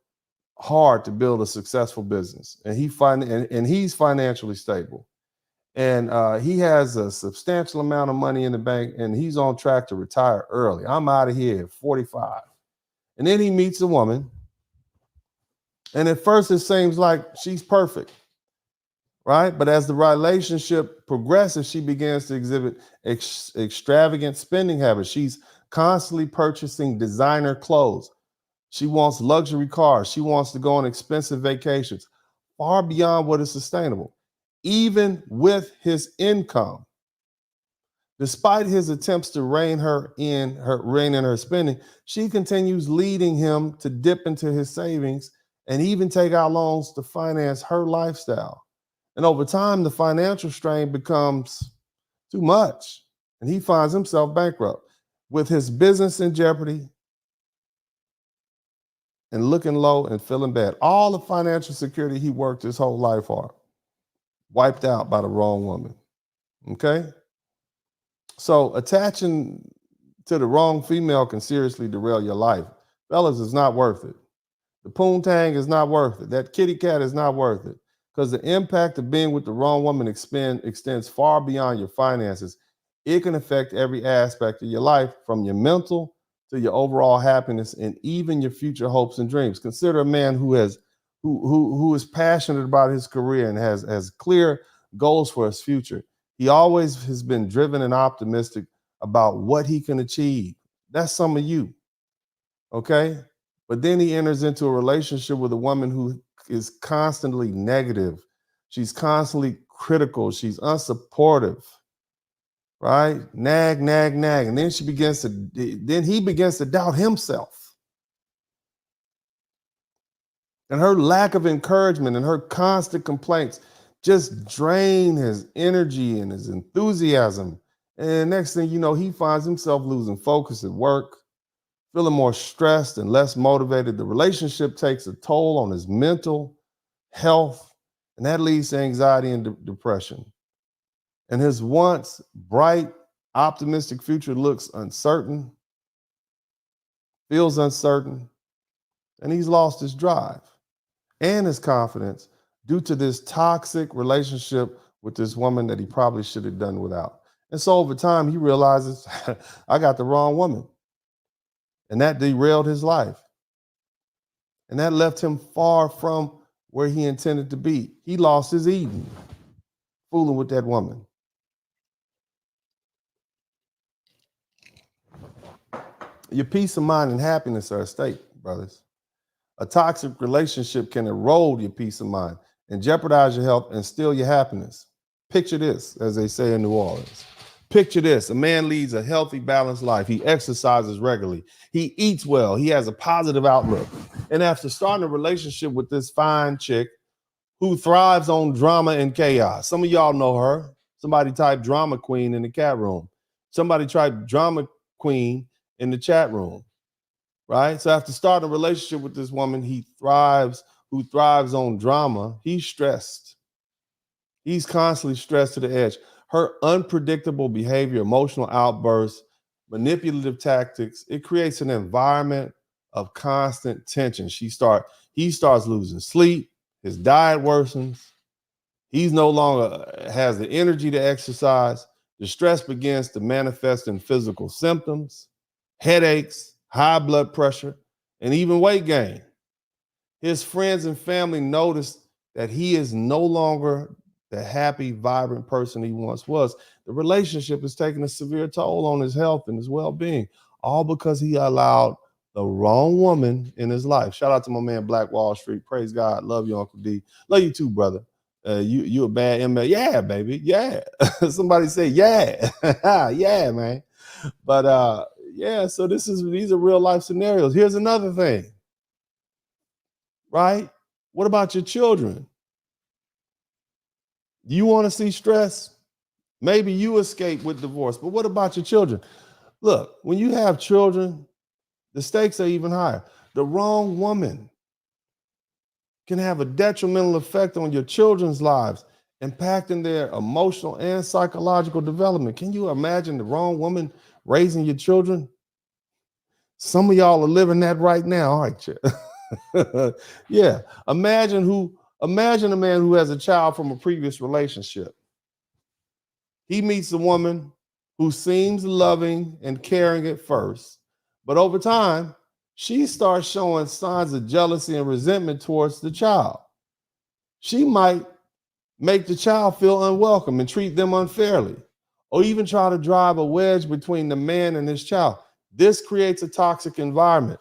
B: hard to build a successful business, and he's financially stable, and he has a substantial amount of money in the bank, and he's on track to retire early. I'm out of here at 45. And then he meets a woman, and at first it seems like she's perfect, right? But as the relationship progresses, she begins to exhibit extravagant spending habits. She's constantly purchasing designer clothes. She wants luxury cars. She wants to go on expensive vacations, far beyond what is sustainable, even with his income. Despite his attempts to rein in her spending, she continues leading him to dip into his savings and even take out loans to finance her lifestyle. And over time, the financial strain becomes too much, and he finds himself bankrupt with his business in jeopardy and looking low and feeling bad. All the financial security he worked his whole life for, wiped out by the wrong woman. Okay? So attaching to the wrong female can seriously derail your life. Fellas, it's not worth it. The poontang is not worth it. That kitty cat is not worth it. Because the impact of being with the wrong woman extends far beyond your finances. It can affect every aspect of your life, from your mental to your overall happiness and even your future hopes and dreams. Consider a man who is passionate about his career and has clear goals for his future. He always has been driven and optimistic about what he can achieve. That's some of you, okay? But then he enters into a relationship with a woman who is constantly negative. She's constantly critical. She's unsupportive, right? Nag, nag, nag. And then he begins to doubt himself. And her lack of encouragement and her constant complaints just drain his energy and his enthusiasm. And next thing you know, he finds himself losing focus at work, feeling more stressed and less motivated. The relationship takes a toll on his mental health, and that leads to anxiety and depression. And his once bright, optimistic future looks uncertain, feels uncertain, and he's lost his drive and his confidence due to this toxic relationship with this woman that he probably should have done without. And so over time, he realizes, I got the wrong woman. And that derailed his life. And that left him far from where he intended to be. He lost his Eden, fooling with that woman. Your peace of mind and happiness are at stake, brothers. A toxic relationship can erode your peace of mind and jeopardize your health and steal your happiness. Picture this, as they say in New Orleans. Picture this, a man leads a healthy, balanced life. He exercises regularly. He eats well. He has a positive outlook. And after starting a relationship with this fine chick who thrives on drama and chaos, some of y'all know her. Somebody type drama queen in the chat room. Somebody type drama queen in the chat room, right? So after starting a relationship with this woman, who thrives on drama, he's stressed. He's constantly stressed to the edge. Her unpredictable behavior, emotional outbursts, manipulative tactics, it creates an environment of constant tension. He starts losing sleep, his diet worsens, he's no longer has the energy to exercise, the stress begins to manifest in physical symptoms, headaches, high blood pressure, and even weight gain. His friends and family notice that he is no longer the happy, vibrant person he once was. The relationship is taking a severe toll on his health and his well-being, all because he allowed the wrong woman in his life. Shout out to my man Black Wall Street. Praise God. Love you, Uncle D. Love you too, brother. You a bad ML. Yeah, baby. Yeah. Somebody say, yeah. Yeah, man. But yeah, so these are real life scenarios. Here's another thing, right? What about your children? Do you want to see stress? Maybe you escape with divorce, but what about your children? Look, when you have children, the stakes are even higher. The wrong woman can have a detrimental effect on your children's lives, impacting their emotional and psychological development. Can you imagine the wrong woman raising your children? Some of y'all are living that right now, aren't you? Yeah. Imagine a man who has a child from a previous relationship. He meets a woman who seems loving and caring at first, but over time, she starts showing signs of jealousy and resentment towards the child. She might make the child feel unwelcome and treat them unfairly, or even try to drive a wedge between the man and his child. This creates a toxic environment.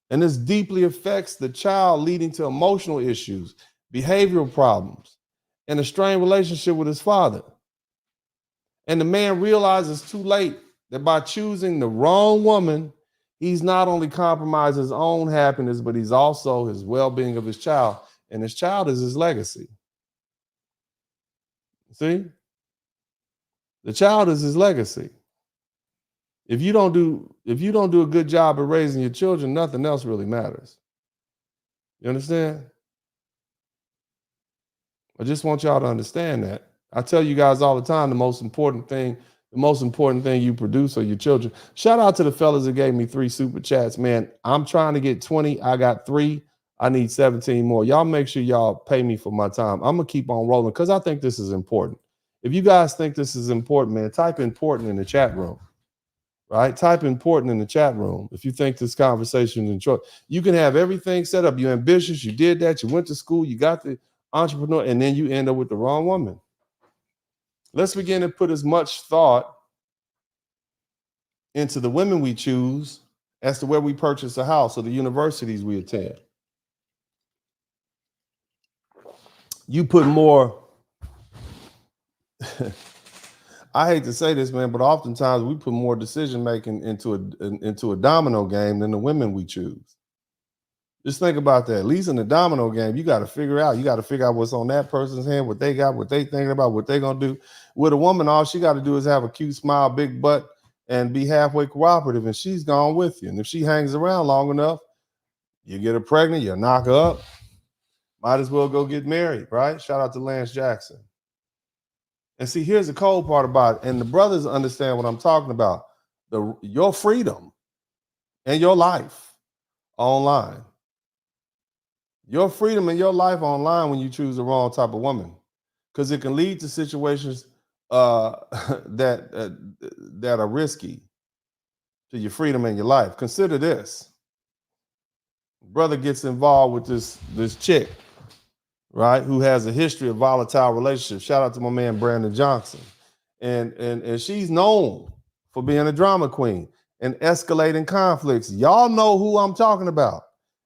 B: And this deeply affects the child, leading to emotional issues, behavioral problems, and a strained relationship with his father. And the man realizes too late that by choosing the wrong woman, he's not only compromised his own happiness, but he's also his well-being of his child. And his child is his legacy. See? The child is his legacy. If you don't do a good job of raising your children, nothing else really matters. You understand? I just want y'all to understand that. I tell you guys all the time, the most important thing you produce are your children. Shout out to the fellas that gave me 3 super chats, man. I'm trying to get 20. I got 3. I need 17 more. Y'all make sure y'all pay me for my time. I'm gonna keep on rolling because I think this is important. If you guys think this is important, man, type important in the chat room. Right? Type important in the chat room. If you think this conversation is enjoyable, you can have everything set up. You're ambitious. You did that. You went to school. You got the entrepreneur, and then you end up with the wrong woman. Let's begin to put as much thought into the women we choose as to where we purchase a house or the universities we attend. You put more, I hate to say this, man, but oftentimes we put more decision making into a domino game than the women we choose. Just think about that. At least in the domino game, you got to figure out. You got to figure out what's on that person's hand, what they got, what they thinking about, what they gonna do. With a woman, all she got to do is have a cute smile, big butt, and be halfway cooperative, and she's gone with you. And if she hangs around long enough, you get her pregnant, you knock her up. Might as well go get married, right? Shout out to Lance Jackson. And see, here's the cold part about it, and the brothers understand what I'm talking about. Your freedom and your life online. Your freedom and your life online when you choose the wrong type of woman, because it can lead to situations that are risky to your freedom and your life. Consider this: brother gets involved with this chick, right, who has a history of volatile relationships. Shout out to my man Brandon Johnson, and she's known for being a drama queen and escalating conflicts. Y'all know who I'm talking about.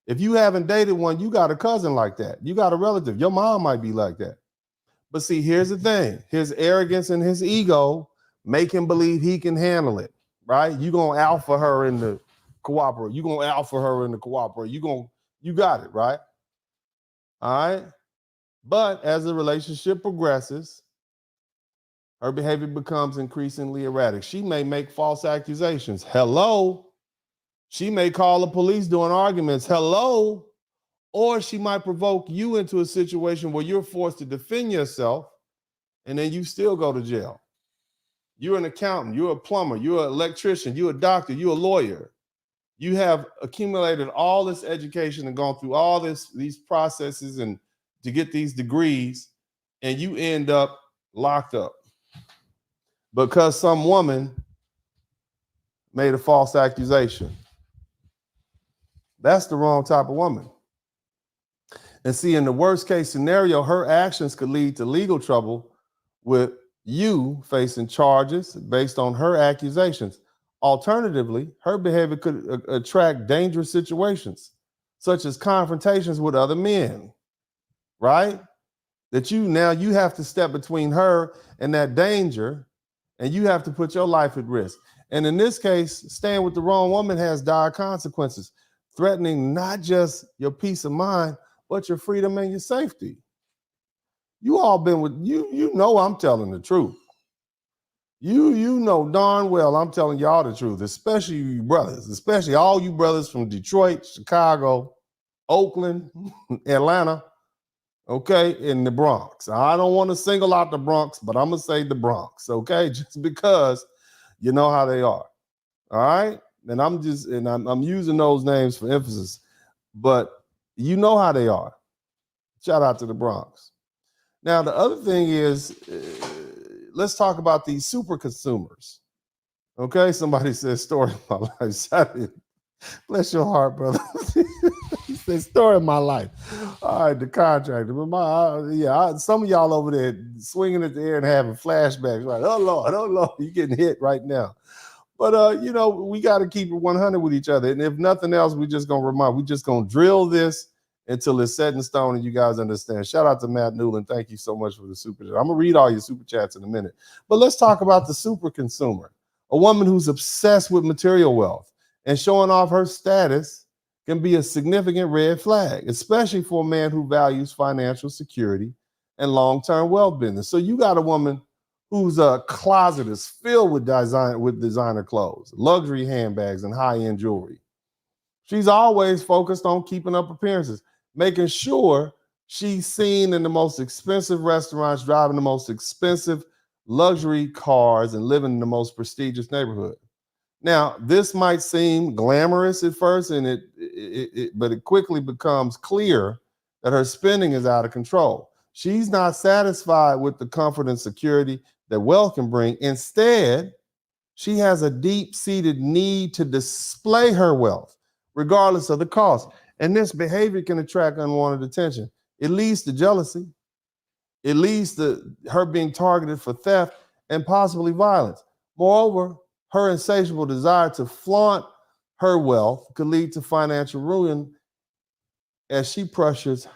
B: If you haven't dated one, you got a cousin like that. You got a relative. Your mom might be like that. But see, here's the thing. His arrogance and his ego make him believe he can handle it, right? You're going to alpha her in the cooperate. You're going to alpha her in the cooperate. You got it, right? All right? But as the relationship progresses, her behavior becomes increasingly erratic. She may make false accusations. Hello? She may call the police during arguments. Hello? Or she might provoke you into a situation where you're forced to defend yourself, and then you still go to jail. You're an accountant, you're a plumber, you're an electrician, you're a doctor, you're a lawyer. You have accumulated all this education and gone through all these processes and to get these degrees, and you end up locked up because some woman made a false accusation. That's the wrong type of woman. And see, in the worst case scenario, her actions could lead to legal trouble with you facing charges based on her accusations. Alternatively, her behavior could attract dangerous situations, such as confrontations with other men, right? That you have to step between her and that danger, and you have to put your life at risk. And in this case, staying with the wrong woman has dire consequences, threatening not just your peace of mind, but your freedom and your safety. You all been with you know I'm telling the truth. You know darn well I'm telling y'all the truth, especially you brothers, especially all you brothers from Detroit, Chicago, Oakland, Atlanta, okay, in the Bronx. I don't want to single out the Bronx, but I'm gonna say the Bronx, okay, just because you know how they are. All right, and I'm using those names for emphasis, but you know how they are. Shout out to the Bronx. Now, the other thing is, let's talk about these super consumers. Okay, somebody says story of my life. Bless your heart, brother. He said story of my life. All right, the contractor. But some of y'all over there swinging at the air and having flashbacks. Right? Oh Lord, you're getting hit right now. But we got to keep it 100 with each other. And if nothing else, we're just gonna drill this until it's set in stone and you guys understand. Shout out to Matt Newland. Thank you so much for the super chat. I'm gonna read all your super chats in a minute. But let's talk about the super consumer, a woman who's obsessed with material wealth and showing off her status can be a significant red flag, especially for a man who values financial security and long-term wealth business. So you got a woman whose closet is filled with designer clothes, luxury handbags, and high-end jewelry. She's always focused on keeping up appearances, making sure she's seen in the most expensive restaurants, driving the most expensive luxury cars, and living in the most prestigious neighborhood. Now, this might seem glamorous at first, but it quickly becomes clear that her spending is out of control. She's not satisfied with the comfort and security that wealth can bring. Instead, she has a deep-seated need to display her wealth, regardless of the cost. And this behavior can attract unwanted attention. It leads to jealousy. It leads to her being targeted for theft and possibly violence. Moreover, her insatiable desire to flaunt her wealth could lead to financial ruin as she pressures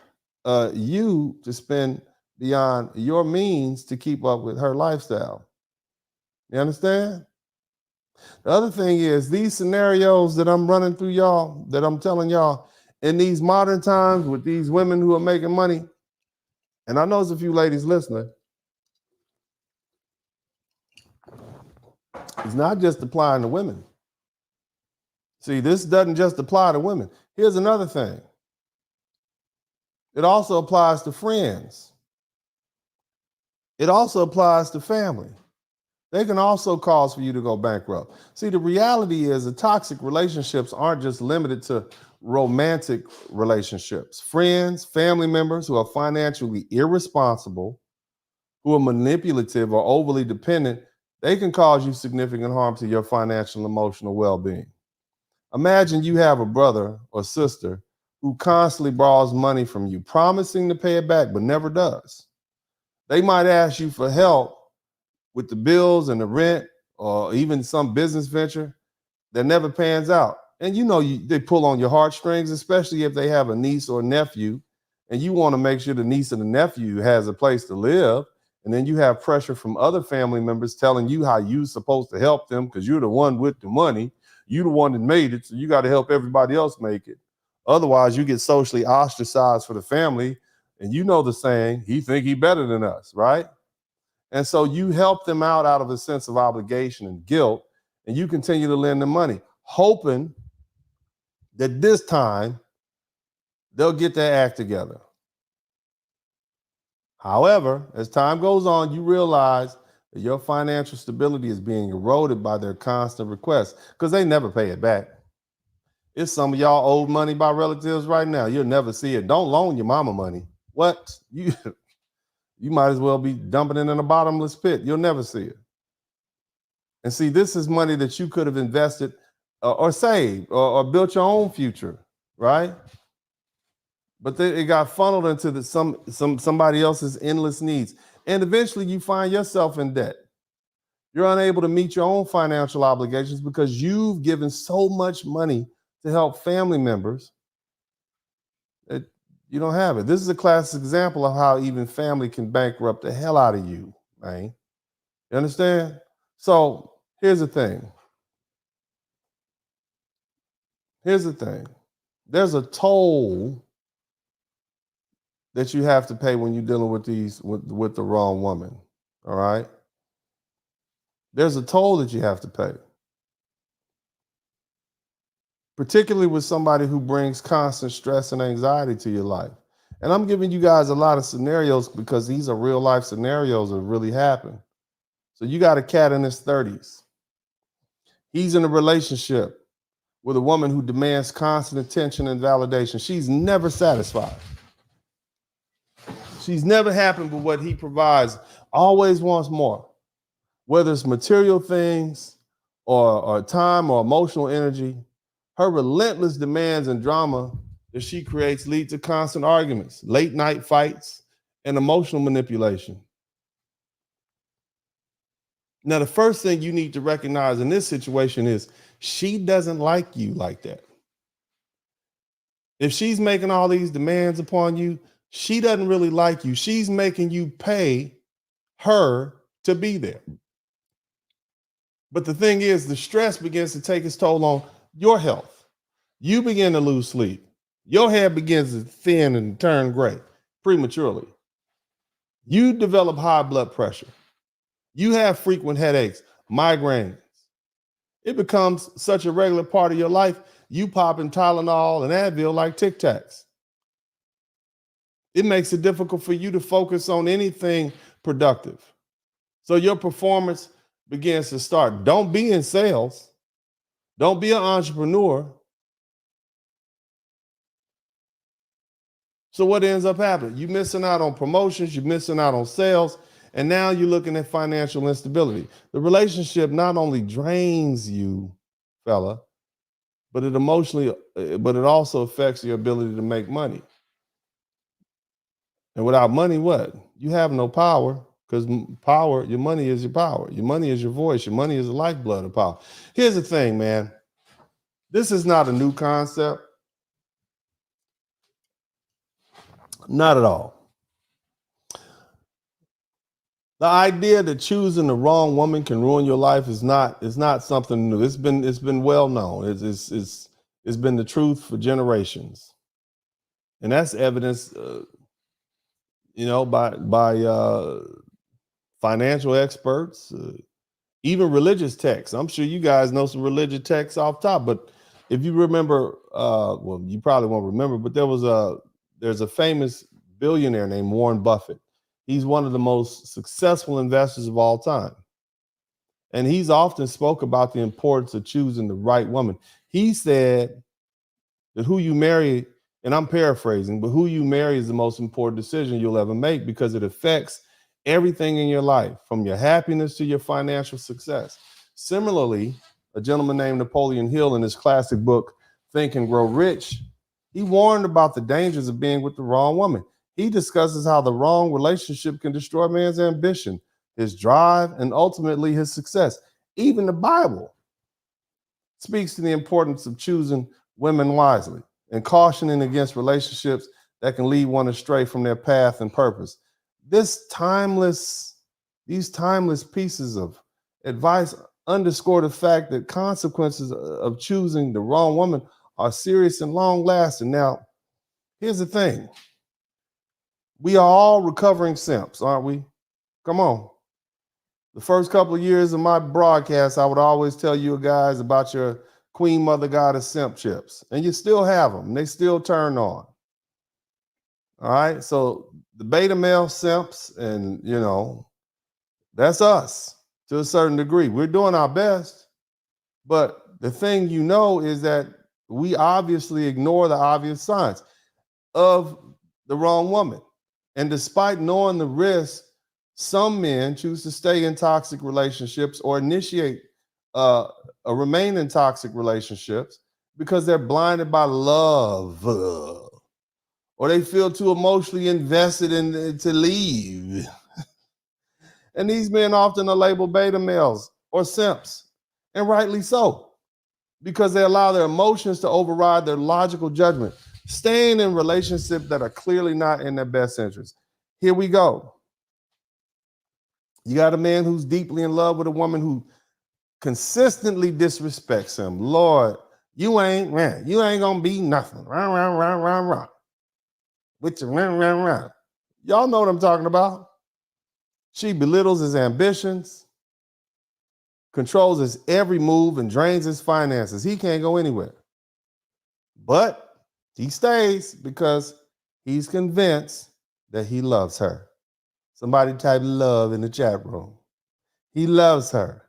B: you to spend beyond your means to keep up with her lifestyle. You understand? The other thing is these scenarios that I'm running through y'all, that I'm telling y'all, in these modern times with these women who are making money, and I know there's a few ladies listening, it's not just applying to women. See, this doesn't just apply to women. Here's another thing. It also applies to friends. It also applies to family. They can also cause for you to go bankrupt. See, the reality is that toxic relationships aren't just limited to romantic relationships. Friends, family members who are financially irresponsible, who are manipulative or overly dependent, they can cause you significant harm to your financial and emotional well-being. Imagine you have a brother or sister who constantly borrows money from you, promising to pay it back, but never does. They might ask you for help with the bills and the rent or even some business venture that never pans out. And they pull on your heartstrings, especially if they have a niece or nephew, and you want to make sure the niece and the nephew has a place to live. And then you have pressure from other family members telling you how you're supposed to help them because you're the one with the money. You're the one that made it, so you got to help everybody else make it. Otherwise, you get socially ostracized for the family. And you know the saying, he think he better than us, right? And so you help them out of a sense of obligation and guilt, and you continue to lend them money, hoping that this time they'll get their act together. However, as time goes on, you realize that your financial stability is being eroded by their constant requests because they never pay it back. It's some of y'all owed money by relatives right now. You'll never see it. Don't loan your mama money. What? You might as well be dumping it in a bottomless pit. You'll never see it. And see, this is money that you could have invested or saved or built your own future, right? But it got funneled into somebody else's endless needs. And eventually you find yourself in debt. You're unable to meet your own financial obligations because you've given so much money to help family members that you don't have it. This is a classic example of how even family can bankrupt the hell out of you, right? You understand? So here's the thing. There's a toll that you have to pay when you're dealing with with the wrong woman. All right. There's a toll that you have to pay, particularly with somebody who brings constant stress and anxiety to your life. And I'm giving you guys a lot of scenarios because these are real life scenarios that really happen. So you got a cat in his 30s. He's in a relationship with a woman who demands constant attention and validation. She's never satisfied. She's never happy with what he provides, always wants more, whether it's material things or time or emotional energy. Her relentless demands and drama that she creates lead to constant arguments, late night fights, and emotional manipulation. Now, the first thing you need to recognize in this situation is she doesn't like you like that. If she's making all these demands upon you, she doesn't really like you. She's making you pay her to be there. But the thing is, the stress begins to take its toll on your health. You begin to lose sleep. Your hair begins to thin and turn gray prematurely. You develop high blood pressure. You have frequent headaches, migraines. It becomes such a regular part of your life, you popping Tylenol and Advil like Tic Tacs. It makes it difficult for you to focus on anything productive. So your performance begins to start. Don't be in sales. Don't be an entrepreneur. So what ends up happening? You're missing out on promotions, you're missing out on sales, and now you're looking at financial instability. The relationship not only drains you, fella, but it also affects your ability to make money. And without money, what? You have no power, because power, your money is your power. Your money is your voice. Your money is the lifeblood of power. Here's the thing, man. This is not a new concept. Not at all. The idea that choosing the wrong woman can ruin your life is not something new. It's been well known. It's been the truth for generations. And that's evidence, by financial experts, even religious texts. I'm sure you guys know some religious texts off top, but if you remember, well, you probably won't remember, but there's a famous billionaire named Warren Buffett. He's one of the most successful investors of all time. And he's often spoke about the importance of choosing the right woman. He said that who you marry, and I'm paraphrasing, but who you marry is the most important decision you'll ever make because it affects everything in your life, from your happiness to your financial success. Similarly, a gentleman named Napoleon Hill, in his classic book, Think and Grow Rich, he warned about the dangers of being with the wrong woman. He discusses how the wrong relationship can destroy man's ambition, his drive, and ultimately his success. Even the Bible speaks to the importance of choosing women wisely and cautioning against relationships that can lead one astray from their path and purpose. These timeless pieces of advice underscore the fact that consequences of choosing the wrong woman are serious and long lasting. Now, here's the thing. We are all recovering simps, aren't we? Come on. The first couple of years of my broadcast, I would always tell you guys about your Queen Mother Goddess simp chips, and you still have them. They still turn on. All right. So the beta male simps, and that's us to a certain degree. We're doing our best. But the thing is that we obviously ignore the obvious signs of the wrong woman. And despite knowing the risk, some men choose to stay in toxic relationships or initiate or remain in toxic relationships because they're blinded by love, or they feel too emotionally invested in to leave. And these men often are labeled beta males or simps, and rightly so, because they allow their emotions to override their logical judgment, staying in relationships that are clearly not in their best interest. Here we go. You got a man who's deeply in love with a woman who consistently disrespects him. Lord, you ain't gonna be nothing. Rah. With your rah. Y'all know what I'm talking about. She belittles his ambitions, controls his every move, and drains his finances. He can't go anywhere. But he stays because he's convinced that he loves her. Somebody type love in the chat room. He loves her,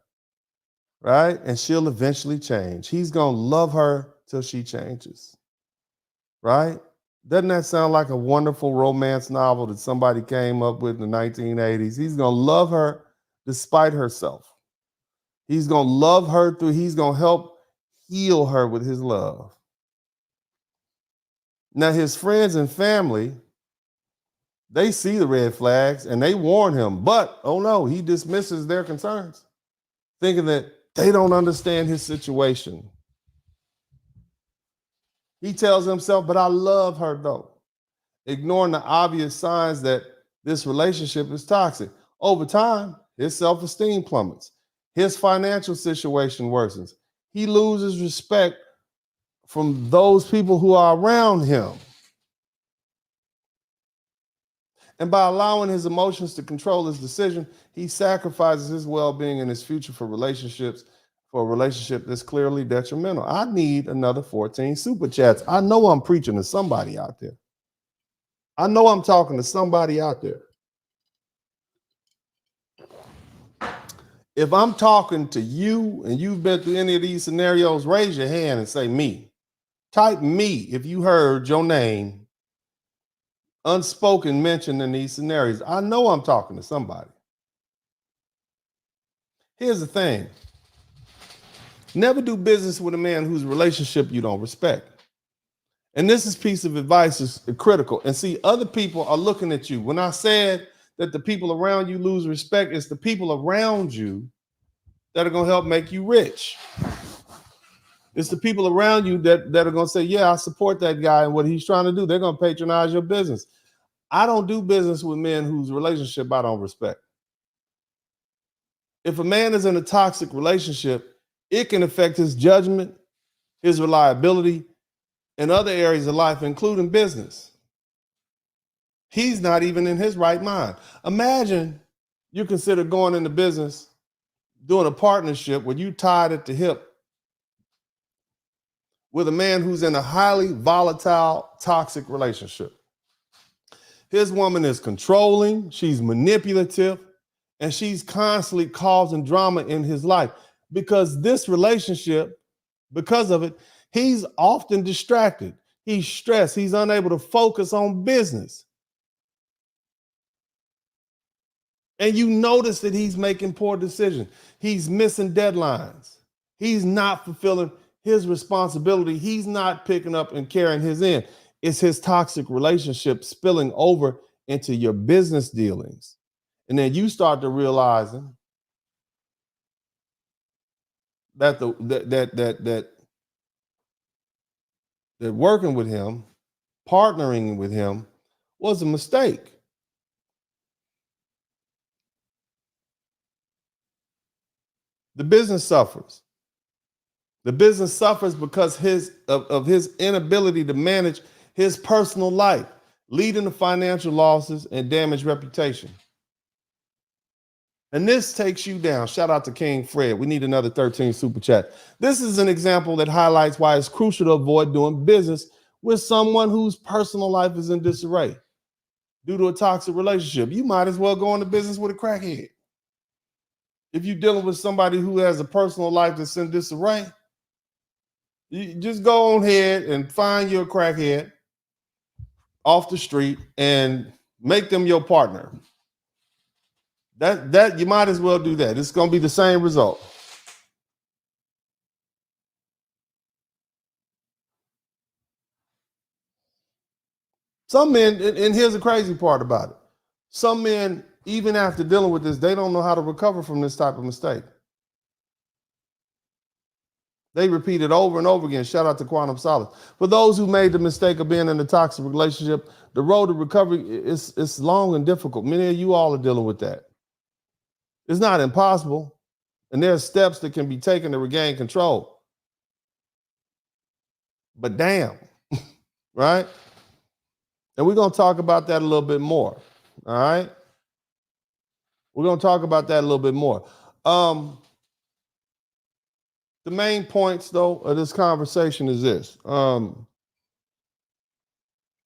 B: right? And she'll eventually change. He's going to love her till she changes, right? Doesn't that sound like a wonderful romance novel that somebody came up with in the 1980s? He's going to love her despite herself. He's going to love her he's going to help heal her with his love. Now, his friends and family, they see the red flags and they warn him, but, oh no, he dismisses their concerns, thinking that they don't understand his situation. He tells himself, but I love her though, ignoring the obvious signs that this relationship is toxic. Over time, his self-esteem plummets. His financial situation worsens. He loses respect from those people who are around him. And by allowing his emotions to control his decision, he sacrifices his well-being and his future for a relationship that's clearly detrimental. I need another 14 super chats. I know I'm preaching to somebody out there. I know I'm talking to somebody out there. If I'm talking to you and you've been through any of these scenarios, raise your hand and say me. Type me if you heard your name unspoken mentioned in these scenarios. I know I'm talking to somebody. Here's the thing. Never do business with a man whose relationship you don't respect. And this piece of advice is critical. And see, other people are looking at you. When I said that the people around you lose respect, it's the people around you that are going to help make you rich. It's the people around you that are going to say, yeah, I support that guy and what he's trying to do. They're going to patronize your business. I don't do business with men whose relationship I don't respect. If a man is in a toxic relationship, it can affect his judgment, his reliability, and other areas of life, including business. He's not even in his right mind. Imagine you consider going into business, doing a partnership where you tied at the hip with a man who's in a highly volatile, toxic relationship. His woman is controlling, she's manipulative, and she's constantly causing drama in his life because this relationship, because of it, he's often distracted. He's stressed. He's unable to focus on business. And you notice that he's making poor decisions. He's missing deadlines. He's not fulfilling his responsibility. He's not picking up and carrying his end. It's his toxic relationship spilling over into your business dealings. And then you start to realizing that that working with him, partnering with him was a mistake. The business suffers. The business suffers because of his inability to manage his personal life, leading to financial losses and damaged reputation. And this takes you down. Shout out to King Fred. We need another 13 super chat. This is an example that highlights why it's crucial to avoid doing business with someone whose personal life is in disarray due to a toxic relationship. You might as well go into business with a crackhead. If you're dealing with somebody who has a personal life that's in disarray, you just go on ahead and find your crackhead off the street and make them your partner. That you might as well do that. It's going to be the same result. Some men, and here's the crazy part about it. Some men, even after dealing with this, they don't know how to recover from this type of mistake. They repeat it over and over again. Shout out to Quantum Solace. For those who made the mistake of being in a toxic relationship, the road to recovery is long and difficult. Many of you all are dealing with that. It's not impossible. And there are steps that can be taken to regain control. But damn, right? And we're going to talk about that a little bit more. All right? We're going to talk about that a little bit more. The main points, though, of this conversation is this.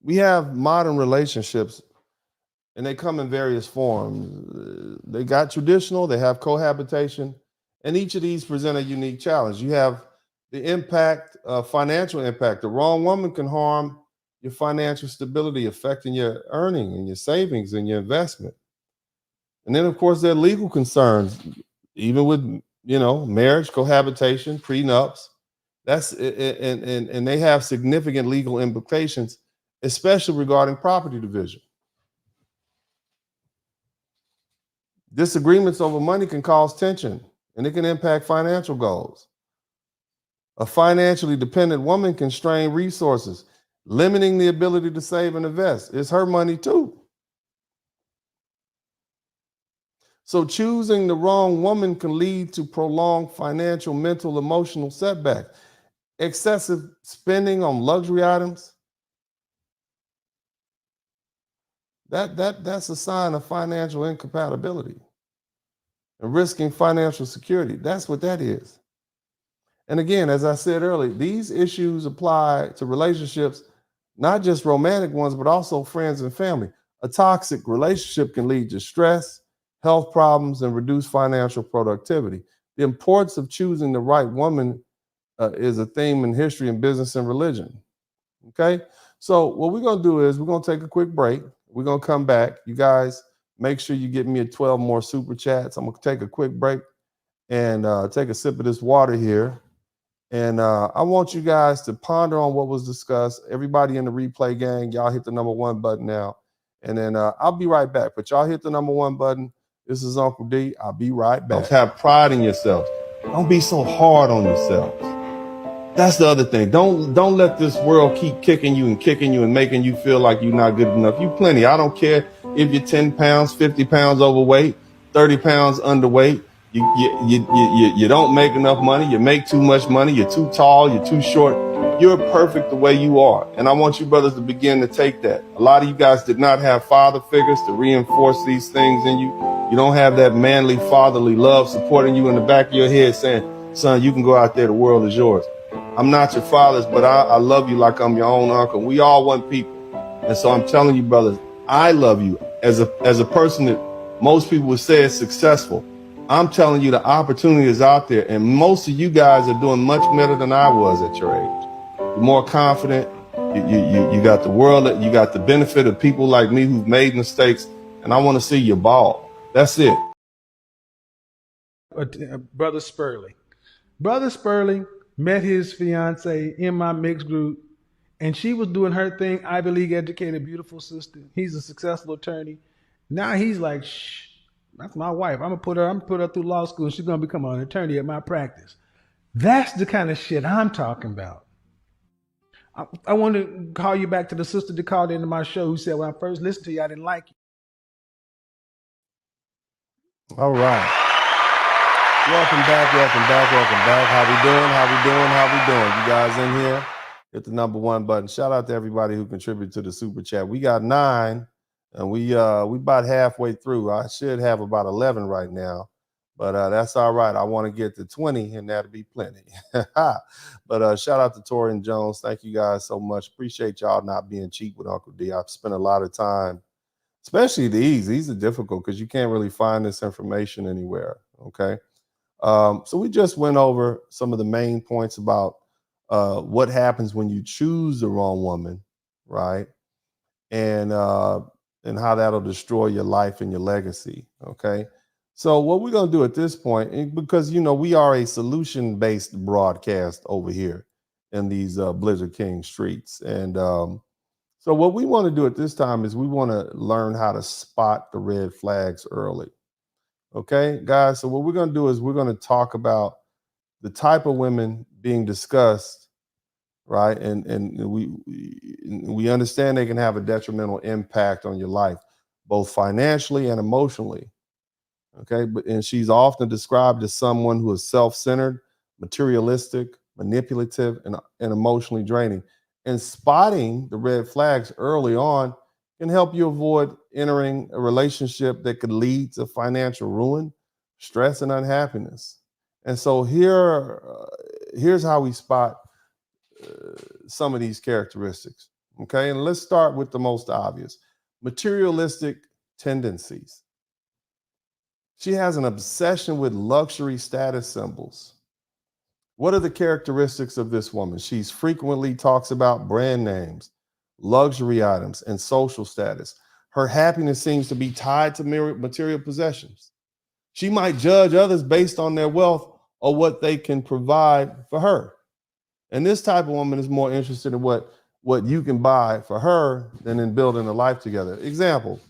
B: We have modern relationships, and they come in various forms. They got traditional, they have cohabitation, and each of these present a unique challenge. You have the impact, financial impact. The wrong woman can harm your financial stability, affecting your earning and your savings and your investment. And then, of course, there are legal concerns, even with marriage, cohabitation, prenups. That's and they have significant legal implications, especially regarding property division. Disagreements over money can cause tension, and it can impact financial goals. A financially dependent woman can strain resources, limiting the ability to save and invest. It's her money too. So choosing the wrong woman can lead to prolonged financial, mental, emotional setback. Excessive spending on luxury items, that's a sign of financial incompatibility. And risking financial security, that's what that is. And again, as I said earlier, these issues apply to relationships, not just romantic ones, but also friends and family. A toxic relationship can lead to stress, health problems, and reduced financial productivity. The importance of choosing the right woman is a theme in history and business and religion. Okay? So what we're going to do is we're going to take a quick break. We're going to come back. You guys, make sure you get me 12 more super chats. I'm going to take a quick break and take a sip of this water here. And I want you guys to ponder on what was discussed. Everybody in the replay gang, y'all hit the number 1 button now. And then I'll be right back. But y'all hit the number 1 button. This is Uncle D. I'll be right back. Have pride in yourself. Don't be so hard on yourself. That's the other thing. Don't let this world keep kicking you and making you feel like you're not good enough. You plenty. I don't care if you're 10 pounds, 50 pounds overweight, 30 pounds underweight. You don't make enough money. You make too much money. You're too tall. You're too short. You're perfect the way you are. And I want you brothers to begin to take that. A lot of you guys did not have father figures to reinforce these things in you. You don't have that manly fatherly love supporting you in the back of your head saying, son, you can go out there, the world is yours. I'm not your father's, but I love you like I'm your own uncle. We all one people. And so I'm telling you, brothers, I love you as a person that most people would say is successful. I'm telling you, the opportunity is out there, and most of you guys are doing much better than I was at your age. You're more confident. You got the world. You got the benefit of people like me who've made mistakes, and I want to see you ball. That's it.
I: Brother Spurling. Brother Spurling met his fiance in my mixed group, and she was doing her thing, Ivy League educated, beautiful sister. He's a successful attorney. Now he's like, shh, that's my wife. I'm gonna put her through law school, and she's gonna become an attorney at my practice. That's the kind of shit I'm talking about. I want to call you back to the sister that called into my show who said, when I first listened to you, I didn't like you.
B: All right. Welcome back. How we doing? You guys in here? Hit the number 1 button. Shout out to everybody who contributed to the super chat. We got 9, and we about halfway through. I should have about 11 right now, but that's all right. I want to get to 20, and that'll be plenty. But shout out to Tori and Jones. Thank you guys so much. Appreciate y'all not being cheap with Uncle D. I've spent a lot of time, especially these. These are difficult because you can't really find this information anywhere. Okay. So we just went over some of the main points about what happens when you choose the wrong woman, right? And how that'll destroy your life and your legacy, okay? So what we're gonna do at this point, because we are a solution-based broadcast over here in these Blizzard King streets, and so what we want to do at this time is we want to learn how to spot the red flags early. Okay, guys, so what we're going to do is we're going to talk about the type of women being discussed, right? And we understand they can have a detrimental impact on your life, both financially and emotionally. Okay, and she's often described as someone who is self-centered, materialistic, manipulative, and emotionally draining. And spotting the red flags early on can help you avoid entering a relationship that could lead to financial ruin, stress, and unhappiness. And so here's how we spot some of these characteristics. Okay, and let's start with the most obvious: materialistic tendencies. She has an obsession with luxury status symbols. What are the characteristics of this woman? She's frequently talks about brand names, luxury items, and social status. Her happiness seems to be tied to material possessions. She might judge others based on their wealth or what they can provide for her. And this type of woman is more interested in what you can buy for her than in building a life together. Example,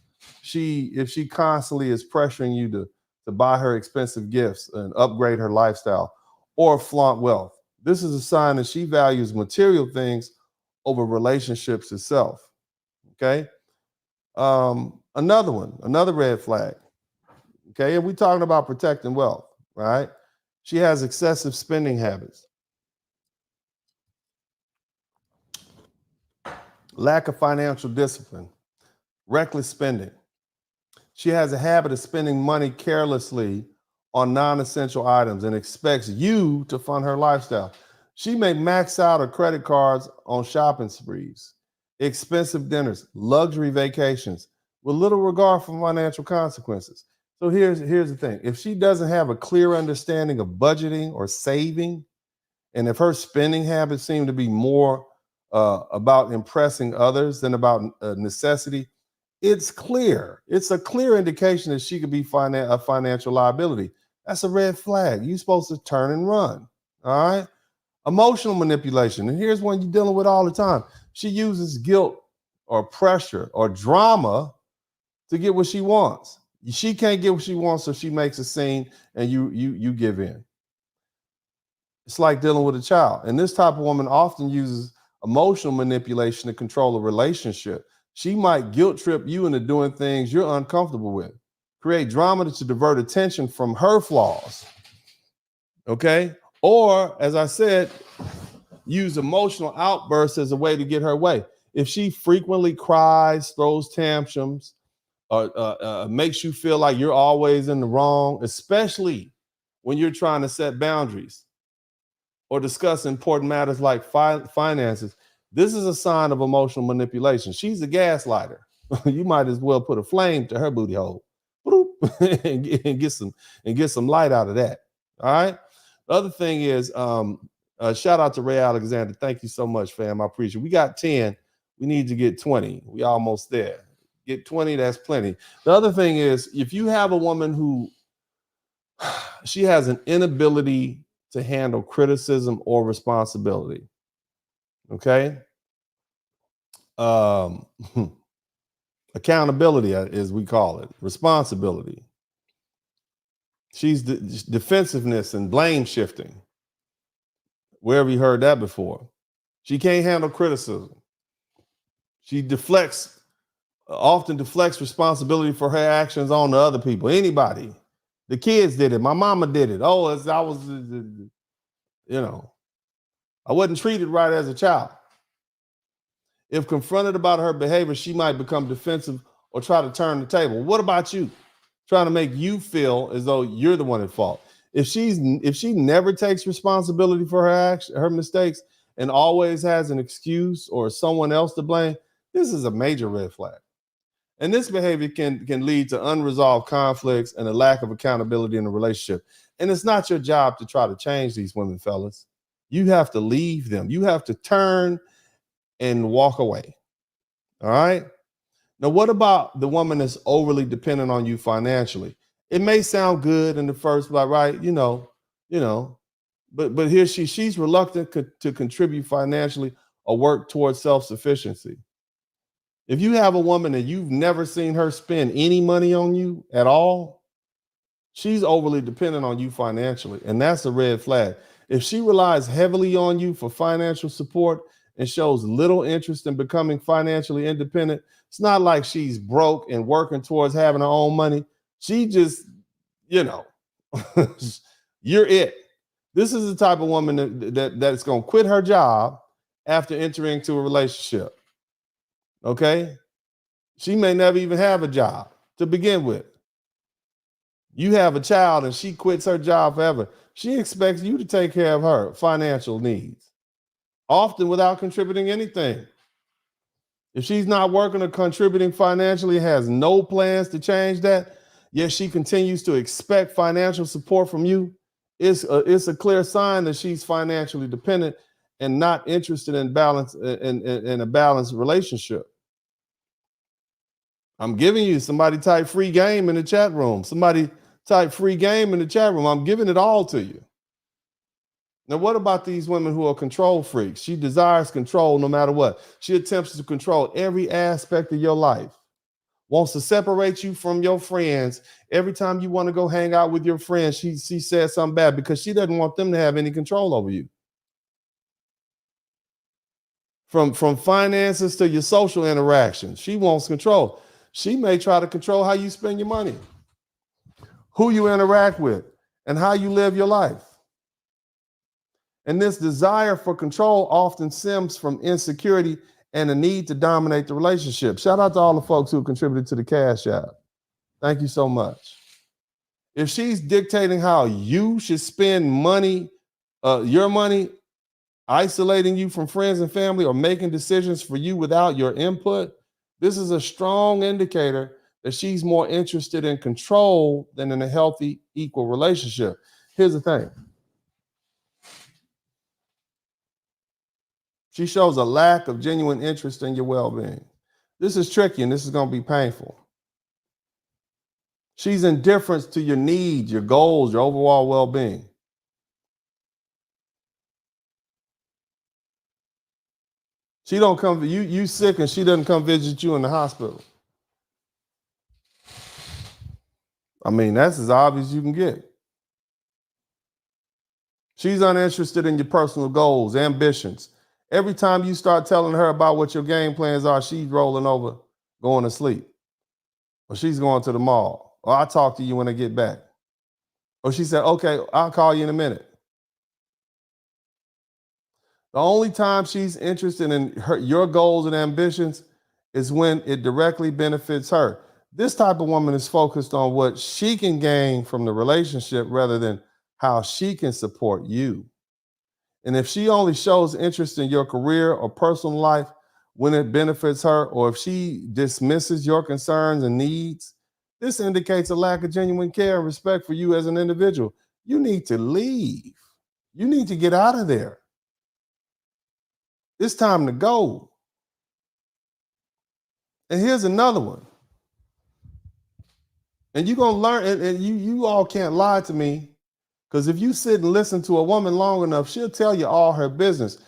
B: if she constantly is pressuring you to buy her expensive gifts and upgrade her lifestyle or flaunt wealth, this is a sign that she values material things over relationships itself. Okay. Another red flag. Okay. And we're talking about protecting wealth, right? She has excessive spending habits, lack of financial discipline, reckless spending. She has a habit of spending money carelessly on non-essential items and expects you to fund her lifestyle. She may max out her credit cards on shopping sprees, expensive dinners, luxury vacations, with little regard for financial consequences. So here's the thing. If she doesn't have a clear understanding of budgeting or saving, and if her spending habits seem to be more about impressing others than about necessity, it's clear. It's a clear indication that she could be a financial liability. That's a red flag. You're supposed to turn and run. All right. Emotional manipulation. And here's one you're dealing with all the time. She uses guilt or pressure or drama to get what she wants. She can't get what she wants, so she makes a scene and you give in. It's like dealing with a child. And this type of woman often uses emotional manipulation to control a relationship. She might guilt trip you into doing things you're uncomfortable with, create drama to divert attention from her flaws. Okay. Or, as I said, use emotional outbursts as a way to get her way. If she frequently cries, throws tantrums, or makes you feel like you're always in the wrong, especially when you're trying to set boundaries or discuss important matters like finances, this is a sign of emotional manipulation. She's a gaslighter. You might as well put a flame to her booty hole and get some light out of that. All right. The other thing is, shout out to Ray Alexander. Thank you so much, fam. I appreciate it. We got 10. We need to get 20. We almost there. Get 20, that's plenty. The other thing is, if you have a woman who she has an inability to handle criticism or responsibility, okay? Accountability, as we call it, responsibility. She's defensiveness and blame shifting. Where have you heard that before? She can't handle criticism. She often deflects responsibility for her actions on to other people, anybody. The kids did it. My mama did it. Oh, I wasn't treated right as a child. If confronted about her behavior, she might become defensive or try to turn the table. What about you? Trying to make you feel as though you're the one at fault. If she never takes responsibility for her mistakes and always has an excuse or someone else to blame, this is a major red flag. And this behavior can lead to unresolved conflicts and a lack of accountability in a relationship. And it's not your job to try to change these women, fellas. You have to leave them. You have to turn and walk away. All right? Now, what about the woman that's overly dependent on you financially? It may sound good in the first, like, right, but here she's reluctant to contribute financially or work towards self-sufficiency. If you have a woman and you've never seen her spend any money on you at all, she's overly dependent on you financially, and that's a red flag. If she relies heavily on you for financial support and shows little interest in becoming financially independent, it's not like she's broke and working towards having her own money. She just, you're it. This is the type of woman that's going to quit her job after entering into a relationship. Okay? She may never even have a job to begin with. You have a child and she quits her job forever. She expects you to take care of her financial needs, often without contributing anything. If she's not working or contributing financially, has no plans to change that, yet she continues to expect financial support from you, it's a clear sign that she's financially dependent and not interested in a balanced relationship. I'm giving you, somebody type free game in the chat room. Somebody type free game in the chat room. I'm giving it all to you. Now, what about these women who are control freaks? She desires control no matter what. She attempts to control every aspect of your life, wants to separate you from your friends. Every time you want to go hang out with your friends, she says something bad because she doesn't want them to have any control over you. From finances to your social interactions, she wants control. She may try to control how you spend your money, who you interact with, and how you live your life. And this desire for control often stems from insecurity and a need to dominate the relationship. Shout out to all the folks who contributed to the Cash App. Thank you so much. If she's dictating how you should spend money, your money, isolating you from friends and family, or making decisions for you without your input, this is a strong indicator that she's more interested in control than in a healthy, equal relationship. Here's the thing. She shows a lack of genuine interest in your well-being. This is tricky and this is going to be painful. She's indifferent to your needs, your goals, your overall well-being. She don't come, you sick and she doesn't come visit you in the hospital. I mean, that's as obvious as you can get. She's uninterested in your personal goals, ambitions. Every time you start telling her about what your game plans are, she's rolling over, going to sleep. Or she's going to the mall. Or I'll talk to you when I get back. Or she said, okay, I'll call you in a minute. The only time she's interested in your goals and ambitions is when it directly benefits her. This type of woman is focused on what she can gain from the relationship rather than how she can support you. And if she only shows interest in your career or personal life when it benefits her, or if she dismisses your concerns and needs, this indicates a lack of genuine care and respect for you as an individual. You need to leave. You need to get out of there. It's time to go. And here's another one. And you're going to learn, and you all can't lie to me, because if you sit and listen to a woman long enough, she'll tell you all her business.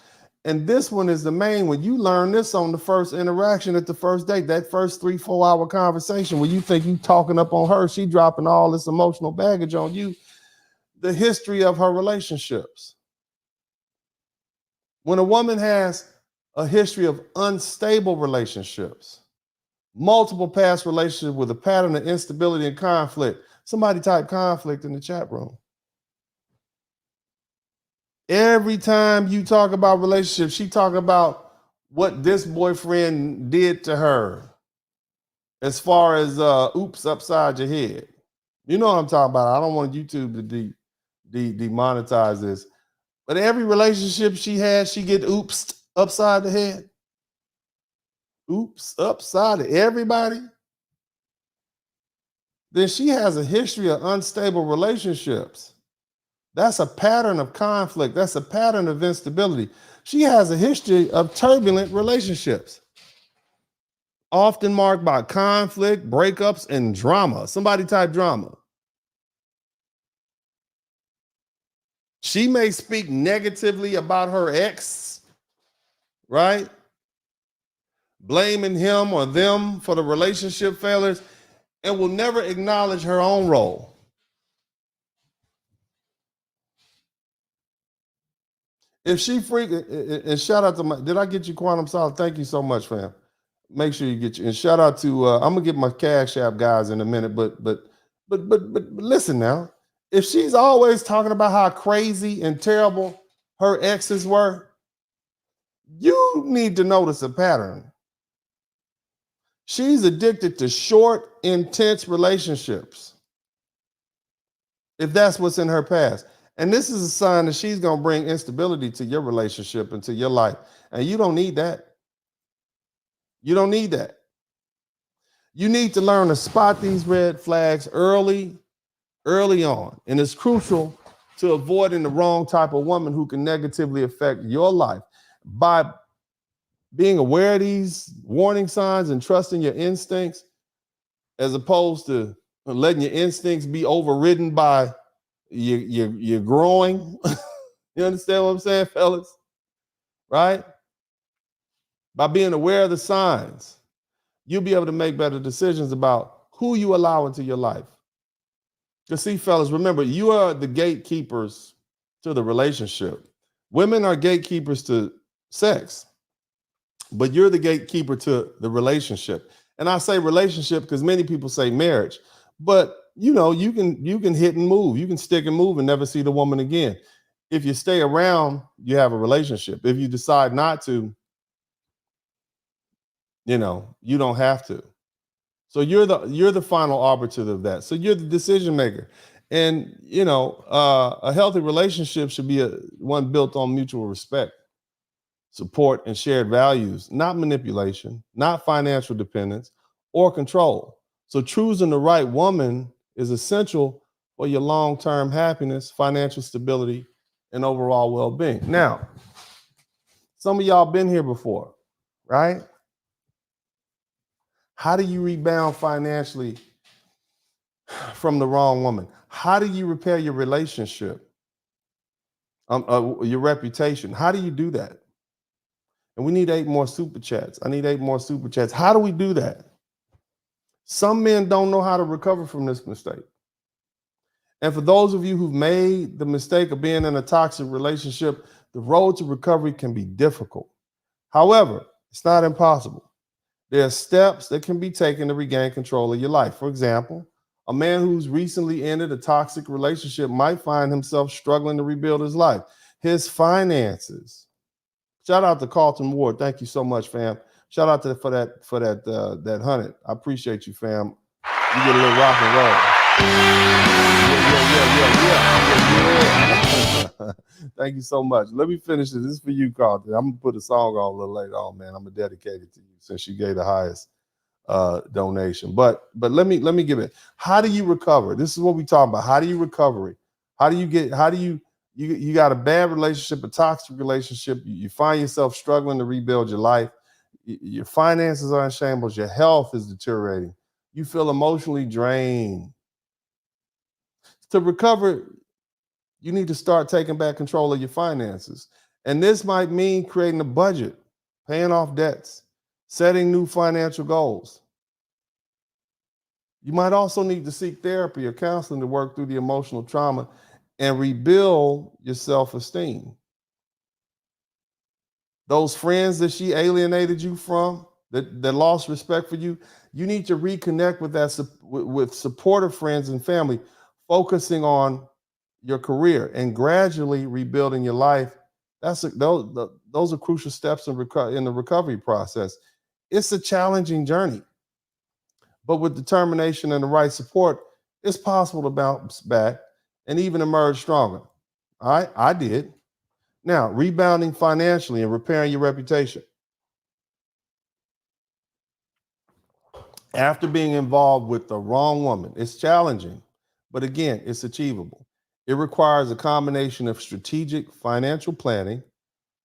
B: And this one is the main one. You learn this on the first interaction at the first date, that first 3-4 hour conversation where you think you talking up on her, she dropping all this emotional baggage on you. The history of her relationships. When a woman has a history of unstable relationships, multiple past relationships with a pattern of instability and conflict, somebody type conflict in the chat room. Every time you talk about relationships, she talk about what this boyfriend did to her as far as oops upside your head. You know what I'm talking about. I don't want YouTube to demonetize this. But every relationship she has, she get oops upside the head. Oops upside of everybody. Then she has a history of unstable relationships. That's a pattern of conflict. That's a pattern of instability. She has a history of turbulent relationships, often marked by conflict, breakups, and drama. Somebody type drama. She may speak negatively about her ex, right? Blaming him or them for the relationship failures, and will never acknowledge her own role. If she and shout out to did I get you Quantum Solid? Thank you so much, fam. Make sure you get you, and shout out to, I'm gonna get my Cash App guys in a minute, but listen now. If she's always talking about how crazy and terrible her exes were, you need to notice a pattern. She's addicted to short, intense relationships, if that's what's in her past. And this is a sign that she's going to bring instability to your relationship and to your life. And you don't need that. You don't need that. You need to learn to spot these red flags early on. And it's crucial to avoiding the wrong type of woman who can negatively affect your life. By being aware of these warning signs and trusting your instincts, as opposed to letting your instincts be overridden by you're growing. You understand what I'm saying, fellas? Right? By being aware of the signs, you'll be able to make better decisions about who you allow into your life. Because see, fellas, remember, you are the gatekeepers to the relationship. Women are gatekeepers to sex, but you're the gatekeeper to the relationship. And I say relationship because many people say marriage, but you know, you can hit and move, you can stick and move and never see the woman again. If you stay around, you have a relationship. If you decide not to, you know, you don't have to. So you're the final arbiter of that. So you're the decision maker. And you know, a healthy relationship should be one built on mutual respect, support, and shared values, not manipulation, not financial dependence or control. So choosing the right woman is essential for your long-term happiness, financial stability, and overall well-being. Now, some of y'all been here before, right? How do you rebound financially from the wrong woman? How do you repair your relationship, your reputation? How do you do that? And we need 8 more super chats. I need 8 more super chats. How do we do that? Some men don't know how to recover from this mistake. And for those of you who've made the mistake of being in a toxic relationship, the road to recovery can be difficult. However, it's not impossible. There are steps that can be taken to regain control of your life. For example, a man who's recently ended a toxic relationship might find himself struggling to rebuild his life, his finances, Shout out to Carlton Ward. Thank you so much, fam. Shout out to for that 100. I appreciate you, fam. You get a little rock and roll. Yeah. Thank you so much. Let me finish this. This is for you, Carlton. I'm gonna put a song on a little later on, man. I'm gonna dedicate it to you since you gave the highest donation. But let me give it. How do you recover? This is what we talking about. How do you recover? You got a bad relationship, a toxic relationship. You find yourself struggling to rebuild your life. Your finances are in shambles. Your health is deteriorating. You feel emotionally drained. To recover, you need to start taking back control of your finances. And this might mean creating a budget, paying off debts, setting new financial goals. You might also need to seek therapy or counseling to work through the emotional trauma and rebuild your self-esteem. Those friends that she alienated you from, that lost respect for you, you need to reconnect with supportive friends and family, focusing on your career and gradually rebuilding your life. Those are crucial steps in the recovery process. It's a challenging journey, but with determination and the right support, it's possible to bounce back and even emerge stronger. All right, I did. Now, rebounding financially and repairing your reputation. After being involved with the wrong woman, it's challenging, but again, it's achievable. It requires a combination of strategic financial planning,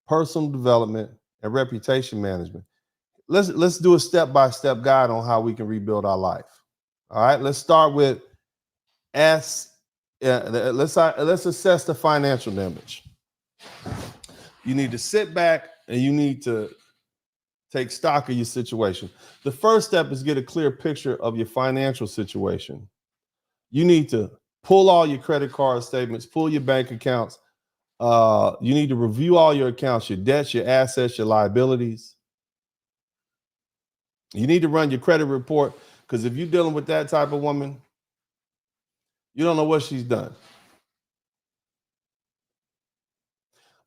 B: personal development, and reputation management. Let's do a step-by-step guide on how we can rebuild our life. All right, let's start with let's assess the financial damage. You need to sit back and you need to take stock of your situation. The first step is get a clear picture of your financial situation. You need to pull all your credit card statements, pull your bank accounts. You need to review all your accounts, your debts, your assets, your liabilities. You need to run your credit report, because if you're dealing with that type of woman, you don't know what she's done.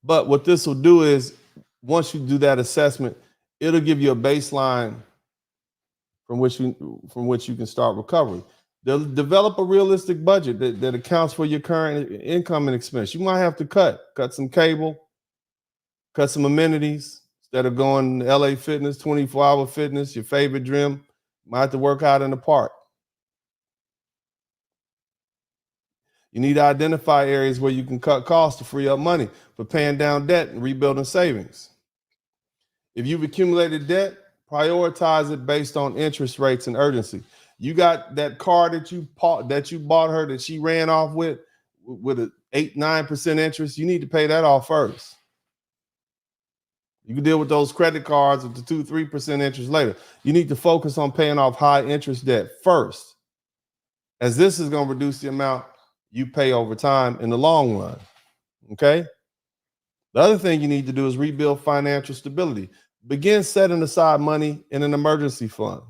B: But what this will do is, once you do that assessment, it'll give you a baseline from which you can start recovery. They'll develop a realistic budget that accounts for your current income and expense. You might have to cut some cable, cut some amenities. Instead of going to LA Fitness, 24-hour fitness, your favorite gym, you might have to work out in the park. You need to identify areas where you can cut costs to free up money for paying down debt and rebuilding savings. If you've accumulated debt, prioritize it based on interest rates and urgency. You got that car that you bought her that she ran off with an 8-9% interest. You need to pay that off first. You can deal with those credit cards with the 2-3% interest later. You need to focus on paying off high interest debt first, as this is going to reduce the amount you pay over time in the long run. Okay? The other thing you need to do is rebuild financial stability. Begin setting aside money in an emergency fund.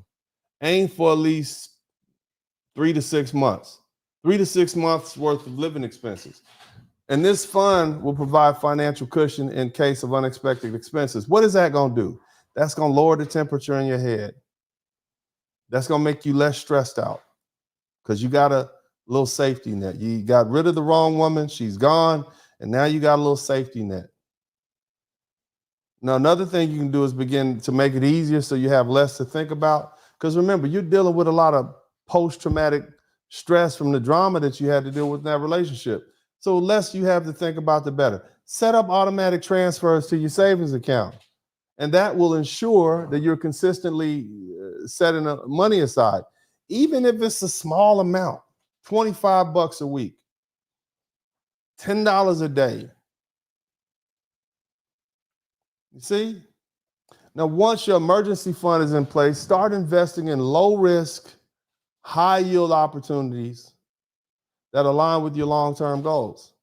B: Aim for at least 3 to 6 months. 3 to 6 months worth of living expenses. And this fund will provide financial cushion in case of unexpected expenses. What is that going to do? That's going to lower the temperature in your head. That's going to make you less stressed out, because you got a little safety net. You got rid of the wrong woman. She's gone. And now you got a little safety net. Now, another thing you can do is begin to make it easier so you have less to think about. Because remember, you're dealing with a lot of post-traumatic stress from the drama that you had to deal with in that relationship. So the less you have to think about, the better. Set up automatic transfers to your savings account. And that will ensure that you're consistently setting money aside. Even if it's a small amount, $25 a week, $10 a day. You see? Now, once your emergency fund is in place, start investing in low risk, high yield opportunities that align with your long-term goals.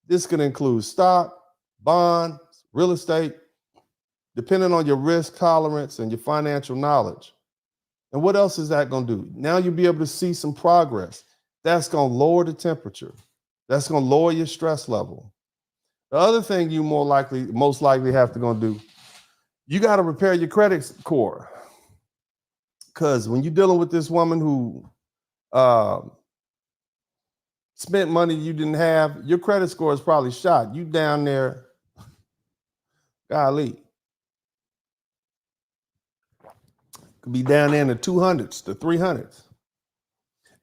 B: This can include stock, bonds, real estate, depending on your risk tolerance and your financial knowledge. And what else is that going to do? Now you'll be able to see some progress. That's going to lower the temperature. That's going to lower your stress level. The other thing you most likely have to go do, you got to repair your credit score. Because when you're dealing with this woman who spent money you didn't have, your credit score is probably shot. You down there, golly, could be down there in the 200s, the 300s.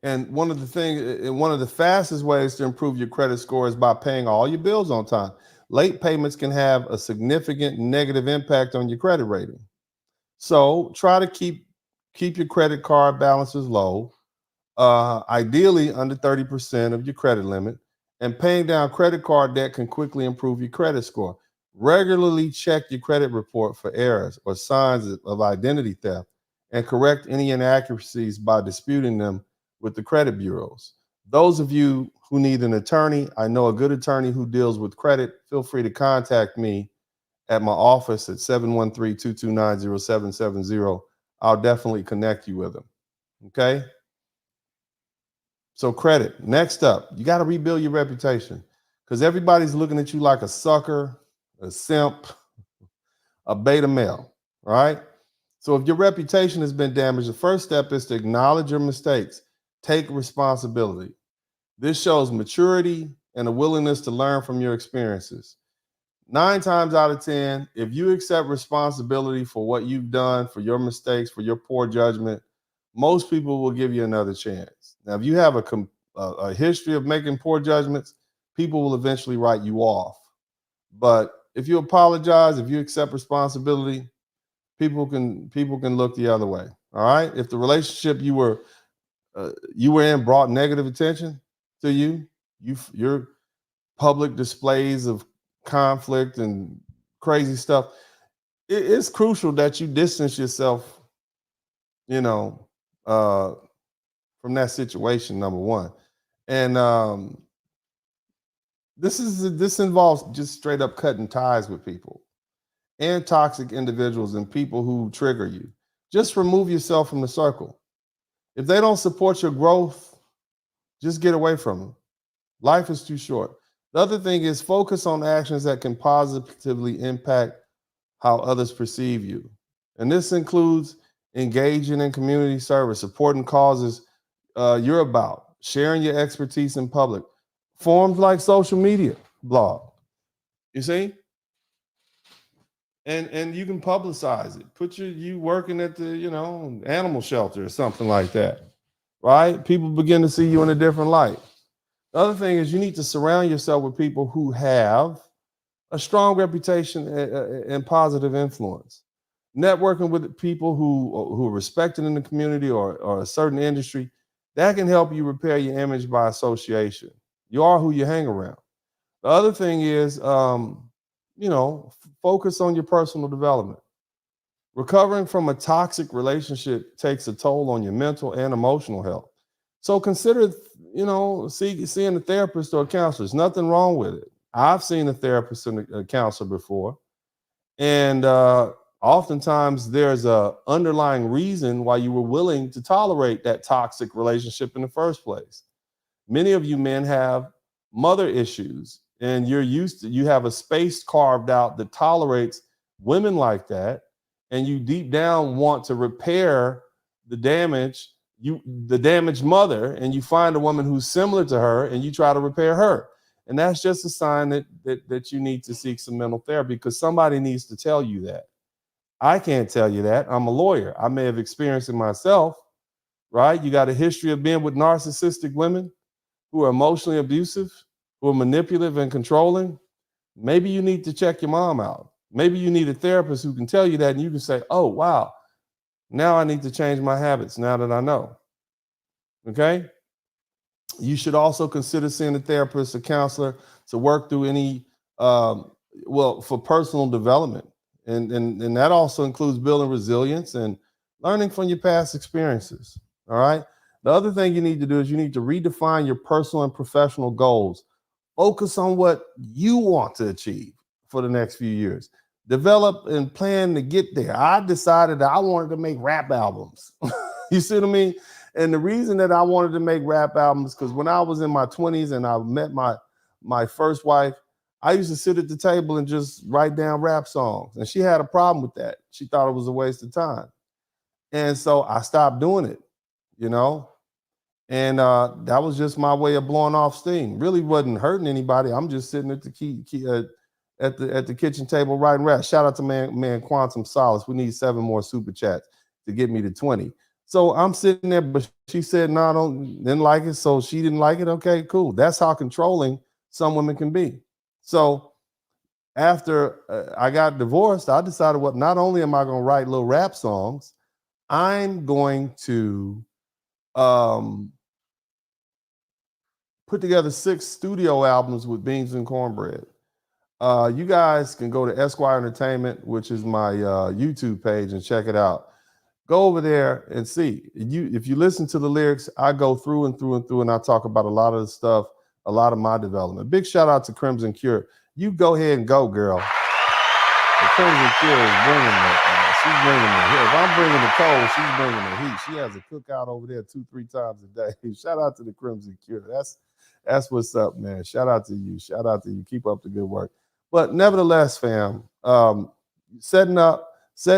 B: And one of the fastest ways to improve your credit score is by paying all your bills on time. Late payments can have a significant negative impact on your credit rating. So try to keep your credit card balances low, ideally under 30% of your credit limit. And paying down credit card debt can quickly improve your credit score. Regularly check your credit report for errors or signs of identity theft and correct any inaccuracies by disputing them with the credit bureaus. Those of you who need an attorney, I know a good attorney who deals with credit. Feel free to contact me at my office at 713-229-0770. I'll definitely connect you with them. Okay? So credit. Next up, you got to rebuild your reputation because everybody's looking at you like a sucker, a simp, a beta male, right? So if your reputation has been damaged, the first step is to acknowledge your mistakes. Take responsibility. This shows maturity and a willingness to learn from your experiences. 9 times out of 10, if you accept responsibility for what you've done, for your mistakes, for your poor judgment, most people will give you another chance. Now, if you have a history of making poor judgments, people will eventually write you off. But if you apologize, if you accept responsibility, people can look the other way. All right. If the relationship you were in brought negative attention to your public displays of conflict and crazy stuff, it's crucial that you distance yourself, from that situation, number one. And this involves just straight up cutting ties with people and toxic individuals and people who trigger you. Just remove yourself from the circle. If they don't support your growth, just get away from them. Life is too short. The other thing is focus on actions that can positively impact how others perceive you. And this includes engaging in community service, supporting causes you're about, sharing your expertise in public, forms like social media, blog. You see? And you can publicize it. Put you working at the, animal shelter or something like that. Right? People begin to see you in a different light. The other thing is you need to surround yourself with people who have a strong reputation and positive influence. Networking with people who are respected in the community or a certain industry, that can help you repair your image by association. You are who you hang around. The other thing is, focus on your personal development. Recovering from a toxic relationship takes a toll on your mental and emotional health. So consider, seeing a therapist or a counselor. There's nothing wrong with it. I've seen a therapist and a counselor before. And oftentimes there's a underlying reason why you were willing to tolerate that toxic relationship in the first place. Many of you men have mother issues and you have a space carved out that tolerates women like that. And you deep down want to repair the damaged mother, and you find a woman who's similar to her and you try to repair her. And that's just a sign that you need to seek some mental therapy because somebody needs to tell you that. I can't tell you that. I'm a lawyer. I may have experienced it myself, right? You got a history of being with narcissistic women who are emotionally abusive, who are manipulative and controlling. Maybe you need to check your mom out. Maybe you need a therapist who can tell you that and you can say, oh, wow, now I need to change my habits now that I know. Okay? You should also consider seeing a therapist, a counselor to work through any, for personal development. And that also includes building resilience and learning from your past experiences. All right. The other thing you need to do is you need to redefine your personal and professional goals. Focus on what you want to achieve for the next few years. Develop and plan to get there. I decided that I wanted to make rap albums. You see what I mean? And the reason that I wanted to make rap albums, because when I was in my 20s and I met my first wife, I used to sit at the table and just write down rap songs. And she had a problem with that. She thought it was a waste of time. And so I stopped doing it, you know? And that was just my way of blowing off steam. Really wasn't hurting anybody. I'm just sitting at the at the kitchen table writing rap. Shout out to man Quantum Solace. We need 7 more super chats to get me to 20. So I'm sitting there, but she said, no, I didn't like it. So she didn't like it. Okay, cool. That's how controlling some women can be. So after I got divorced, I decided, what, not only am I going to write little rap songs, I'm going to put together 6 studio albums with Beans and Cornbread. You guys can go to Esquire Entertainment, which is my YouTube page, and check it out. Go over there and see. If you listen to the lyrics, I go through and through and through, and I talk about a lot of the stuff, a lot of my development. Big shout out to Crimson Cure. You go ahead and go, girl. The Crimson Cure is bringing it. She's bringing the heat. If I'm bringing the cold, she's bringing the heat. She has a cookout over there 2-3 times a day. Shout out to the Crimson Cure. That's what's up, man. Shout out to you. Shout out to you. Keep up the good work. But nevertheless, fam, setting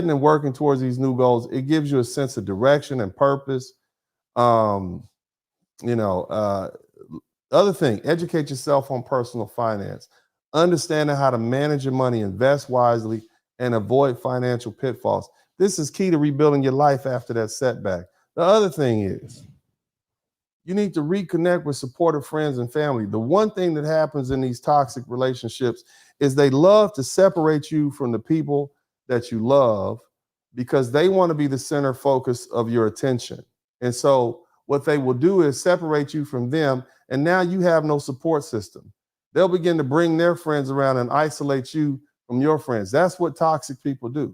B: and working towards these new goals, it gives you a sense of direction and purpose. Other thing, educate yourself on personal finance, understanding how to manage your money, invest wisely, and avoid financial pitfalls. This is key to rebuilding your life after that setback. The other thing is, you need to reconnect with supportive friends and family. The one thing that happens in these toxic relationships is they love to separate you from the people that you love because they want to be the center focus of your attention. And so what they will do is separate you from them, and now you have no support system. They'll begin to bring their friends around and isolate you from your friends. That's what toxic people do.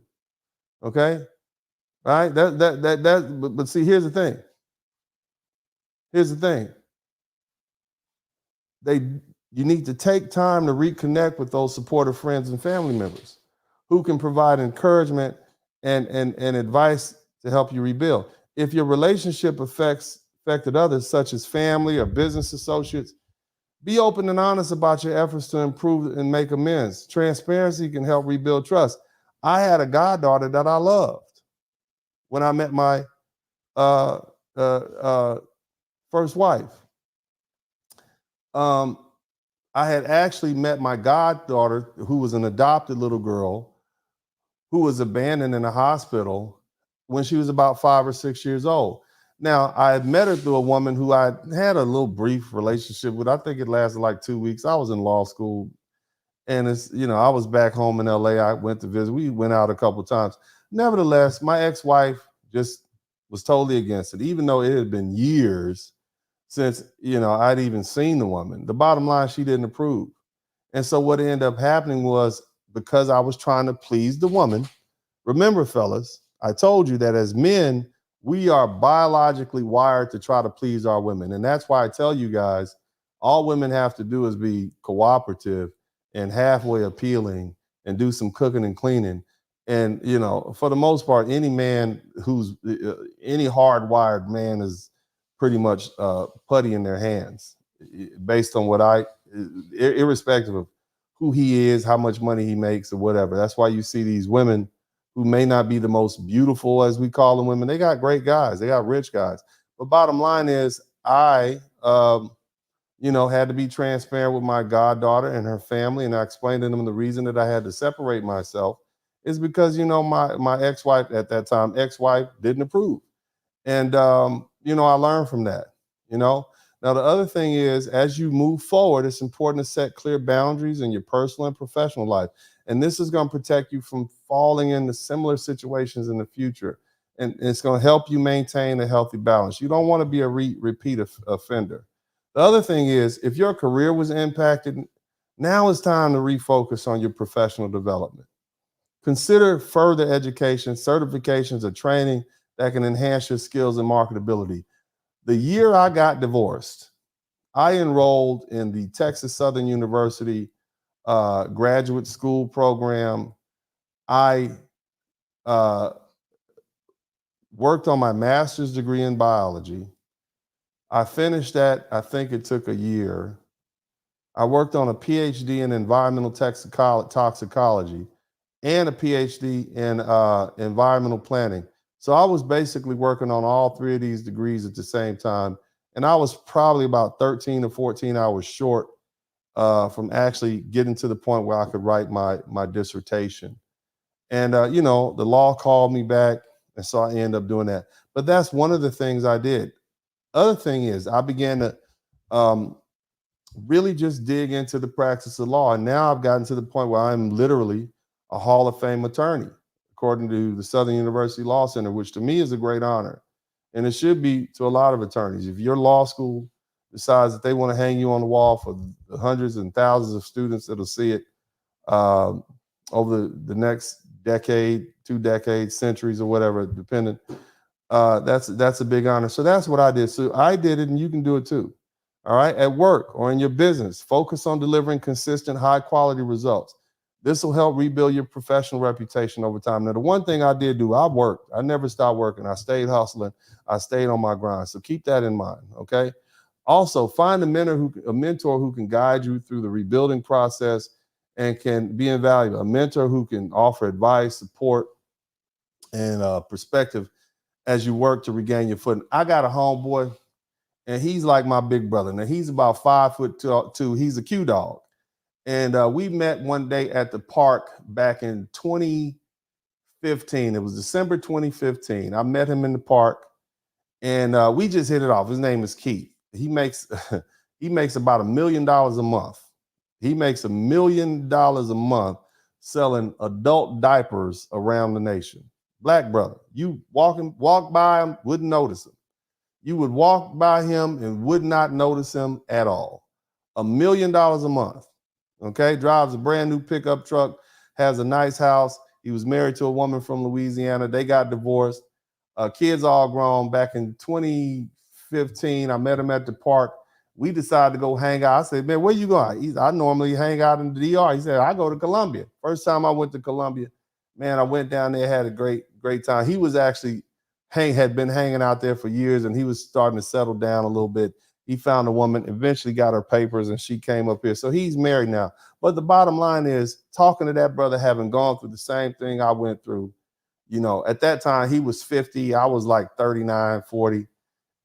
B: Okay? Right? But see, here's the thing. You need to take time to reconnect with those supportive friends and family members who can provide encouragement and advice to help you rebuild. If your relationship affected others, such as family or business associates, be open and honest about your efforts to improve and make amends. Transparency can help rebuild trust. I had a goddaughter that I loved when I met my first wife. I had actually met my goddaughter, who was an adopted little girl, who was abandoned in a hospital when she was about 5 or 6 years old. Now, I had met her through a woman who I had a little brief relationship with. I think it lasted like 2 weeks. I was in law school, and I was back home in LA. I went to visit. We went out a couple of times. Nevertheless, my ex-wife just was totally against it, even though it had been years since I'd even seen the woman. The bottom line, she didn't approve. And so what ended up happening was, because I was trying to please the woman, remember, fellas, I told you that as men, we are biologically wired to try to please our women. And that's why I tell you guys, all women have to do is be cooperative and halfway appealing and do some cooking and cleaning. And, for the most part, any man any hardwired man is pretty much putty in their hands, based on irrespective of who he is, how much money he makes, or whatever. That's why you see these women who may not be the most beautiful, as we call them, women. They got great guys. They got rich guys. But bottom line is, I, had to be transparent with my goddaughter and her family, and I explained to them the reason that I had to separate myself is because, my ex-wife at that time, didn't approve. And, I learned from that, Now, the other thing is, as you move forward, it's important to set clear boundaries in your personal and professional life. And this is going to protect you from falling into similar situations in the future. And it's going to help you maintain a healthy balance. You don't want to be a repeat offender. The other thing is, if your career was impacted, now it's time to refocus on your professional development. Consider further education, certifications, or training that can enhance your skills and marketability. The year I got divorced, I enrolled in the Texas Southern University graduate school program. I worked on my master's degree in biology. I finished that. I think it took a year. I worked on a PhD in environmental toxicology and a PhD in environmental planning. So I was basically working on all three of these degrees at the same time. And I was probably about 13 or 14 hours short from actually getting to the point where I could write my dissertation. And, the law called me back. And so I ended up doing that. But that's one of the things I did. Other thing is I began to um, really just dig into the practice of law. And now I've gotten to the point where I'm literally a Hall of Fame attorney, according to the Southern University Law Center, which to me is a great honor. And it should be to a lot of attorneys. If your law school decides that they want to hang you on the wall for the hundreds and thousands of students that'll see it um, over the next decade, 2 decades, centuries, or whatever, depending, that's a big honor. So that's what I did. So I did it, and you can do it too. All right, at work or in your business, focus on delivering consistent, high quality results. This will help rebuild your professional reputation over time. Now, the one thing I did do, I worked. I never stopped working. I stayed hustling. I stayed on my grind. So keep that in mind, okay? Also, find a mentor who can guide you through the rebuilding process and can be invaluable. A mentor who can offer advice, support, and perspective as you work to regain your footing. I got a homeboy, and he's like my big brother. Now he's about 5'2". He's a Q dog, and we met one day at the park back in 2015. It was December 2015. I met him in the park, and we just hit it off. His name is Keith. He makes he makes about $1 million a month. He makes $1 million a month selling adult diapers around the nation. Black brother, you walk by him, wouldn't notice him. You would walk by him and would not notice him at all. $1 million a month. Okay, drives a brand new pickup truck, has a nice house. He was married to a woman from Louisiana. They got divorced. Kids all grown. Back in 2015, I met him at the park. We decided to go hang out. I said, man, where you going? I normally hang out in the DR. He said, I go to Columbia. First time I went to Columbia, man, I went down there, had a great time. He was actually had been hanging out there for years, and he was starting to settle down a little bit. He found a woman, eventually got her papers, and she came up here. So he's married now. But the bottom line is, talking to that brother, having gone through the same thing I went through, at that time he was 50, I was like 39, 40.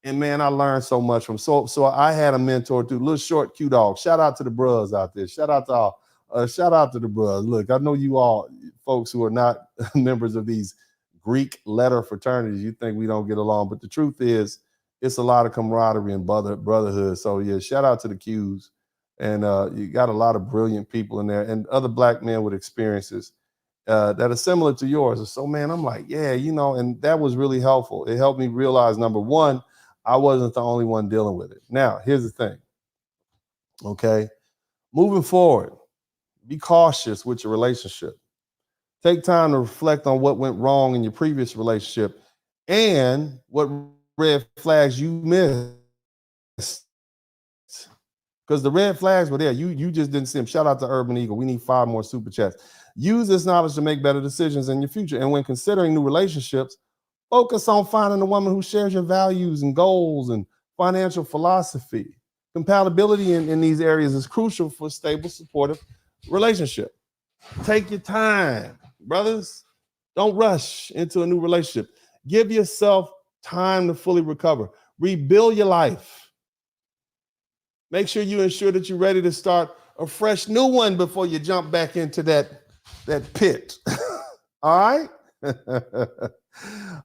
B: And man, I learned so much from him. So I had a mentor too, little short Q dog. Shout out to the bros out there. Shout out to the bros. Look, I know you all folks who are not members of these Greek letter fraternities, you think we don't get along, but the truth is it's a lot of camaraderie and brotherhood. So yeah, shout out to the Qs. And you got a lot of brilliant people in there and other black men with experiences that are similar to yours. And so man, I'm like, yeah, and that was really helpful. It helped me realize, number one, I wasn't the only one dealing with it. Now, here's the thing. Okay. Moving forward, be cautious with your relationship. Take time to reflect on what went wrong in your previous relationship and what red flags you missed. Because the red flags were there. You just didn't see them. Shout out to Urban Eagle. We need 5 more super chats. Use this knowledge to make better decisions in your future. And when considering new relationships, focus on finding a woman who shares your values and goals and financial philosophy. Compatibility in these areas is crucial for a stable, supportive relationship. Take your time, brothers. Don't rush into a new relationship. Give yourself time to fully recover. Rebuild your life. Make sure you ensure that you're ready to start a fresh new one before you jump back into that pit. All right?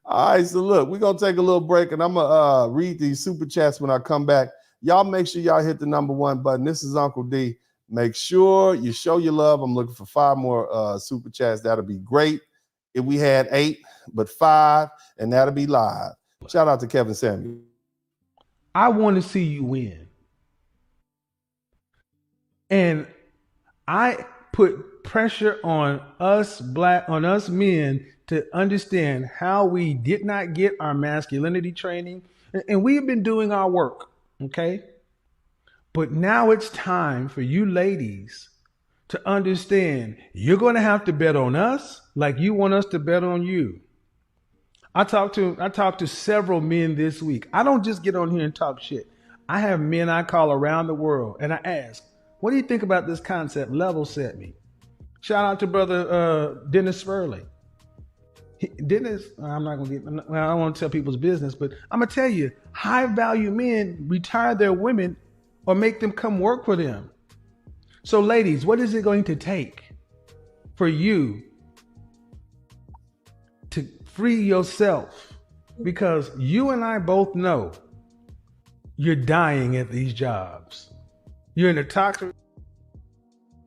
B: All right, so look, we're going to take a little break, and I'm going to read these super chats when I come back. Y'all make sure y'all hit the number 1 button. This is Uncle D. Make sure you show your love. I'm looking for 5 more super chats. That'll be great. If we had 8, but 5, and that'll be live. Shout out to Kevin Samuel.
I: I want to see you win. And I put pressure on us men to understand how we did not get our masculinity training. And we've been doing our work, okay? But now it's time for you ladies to understand you're going to have to bet on us like you want us to bet on you. I talked to several men this week. I don't just get on here and talk shit. I have men I call around the world and I ask, What do you think about this concept? Level set me. Shout out to brother Dennis Spurling. Dennis, I'm not gonna get. Well, I don't want to tell people's business, but I'm gonna tell you, high value men retire their women or make them come work for them. So, ladies, what is it going to take for you to free yourself? Because you and I both know you're dying at these jobs. You're in a toxic.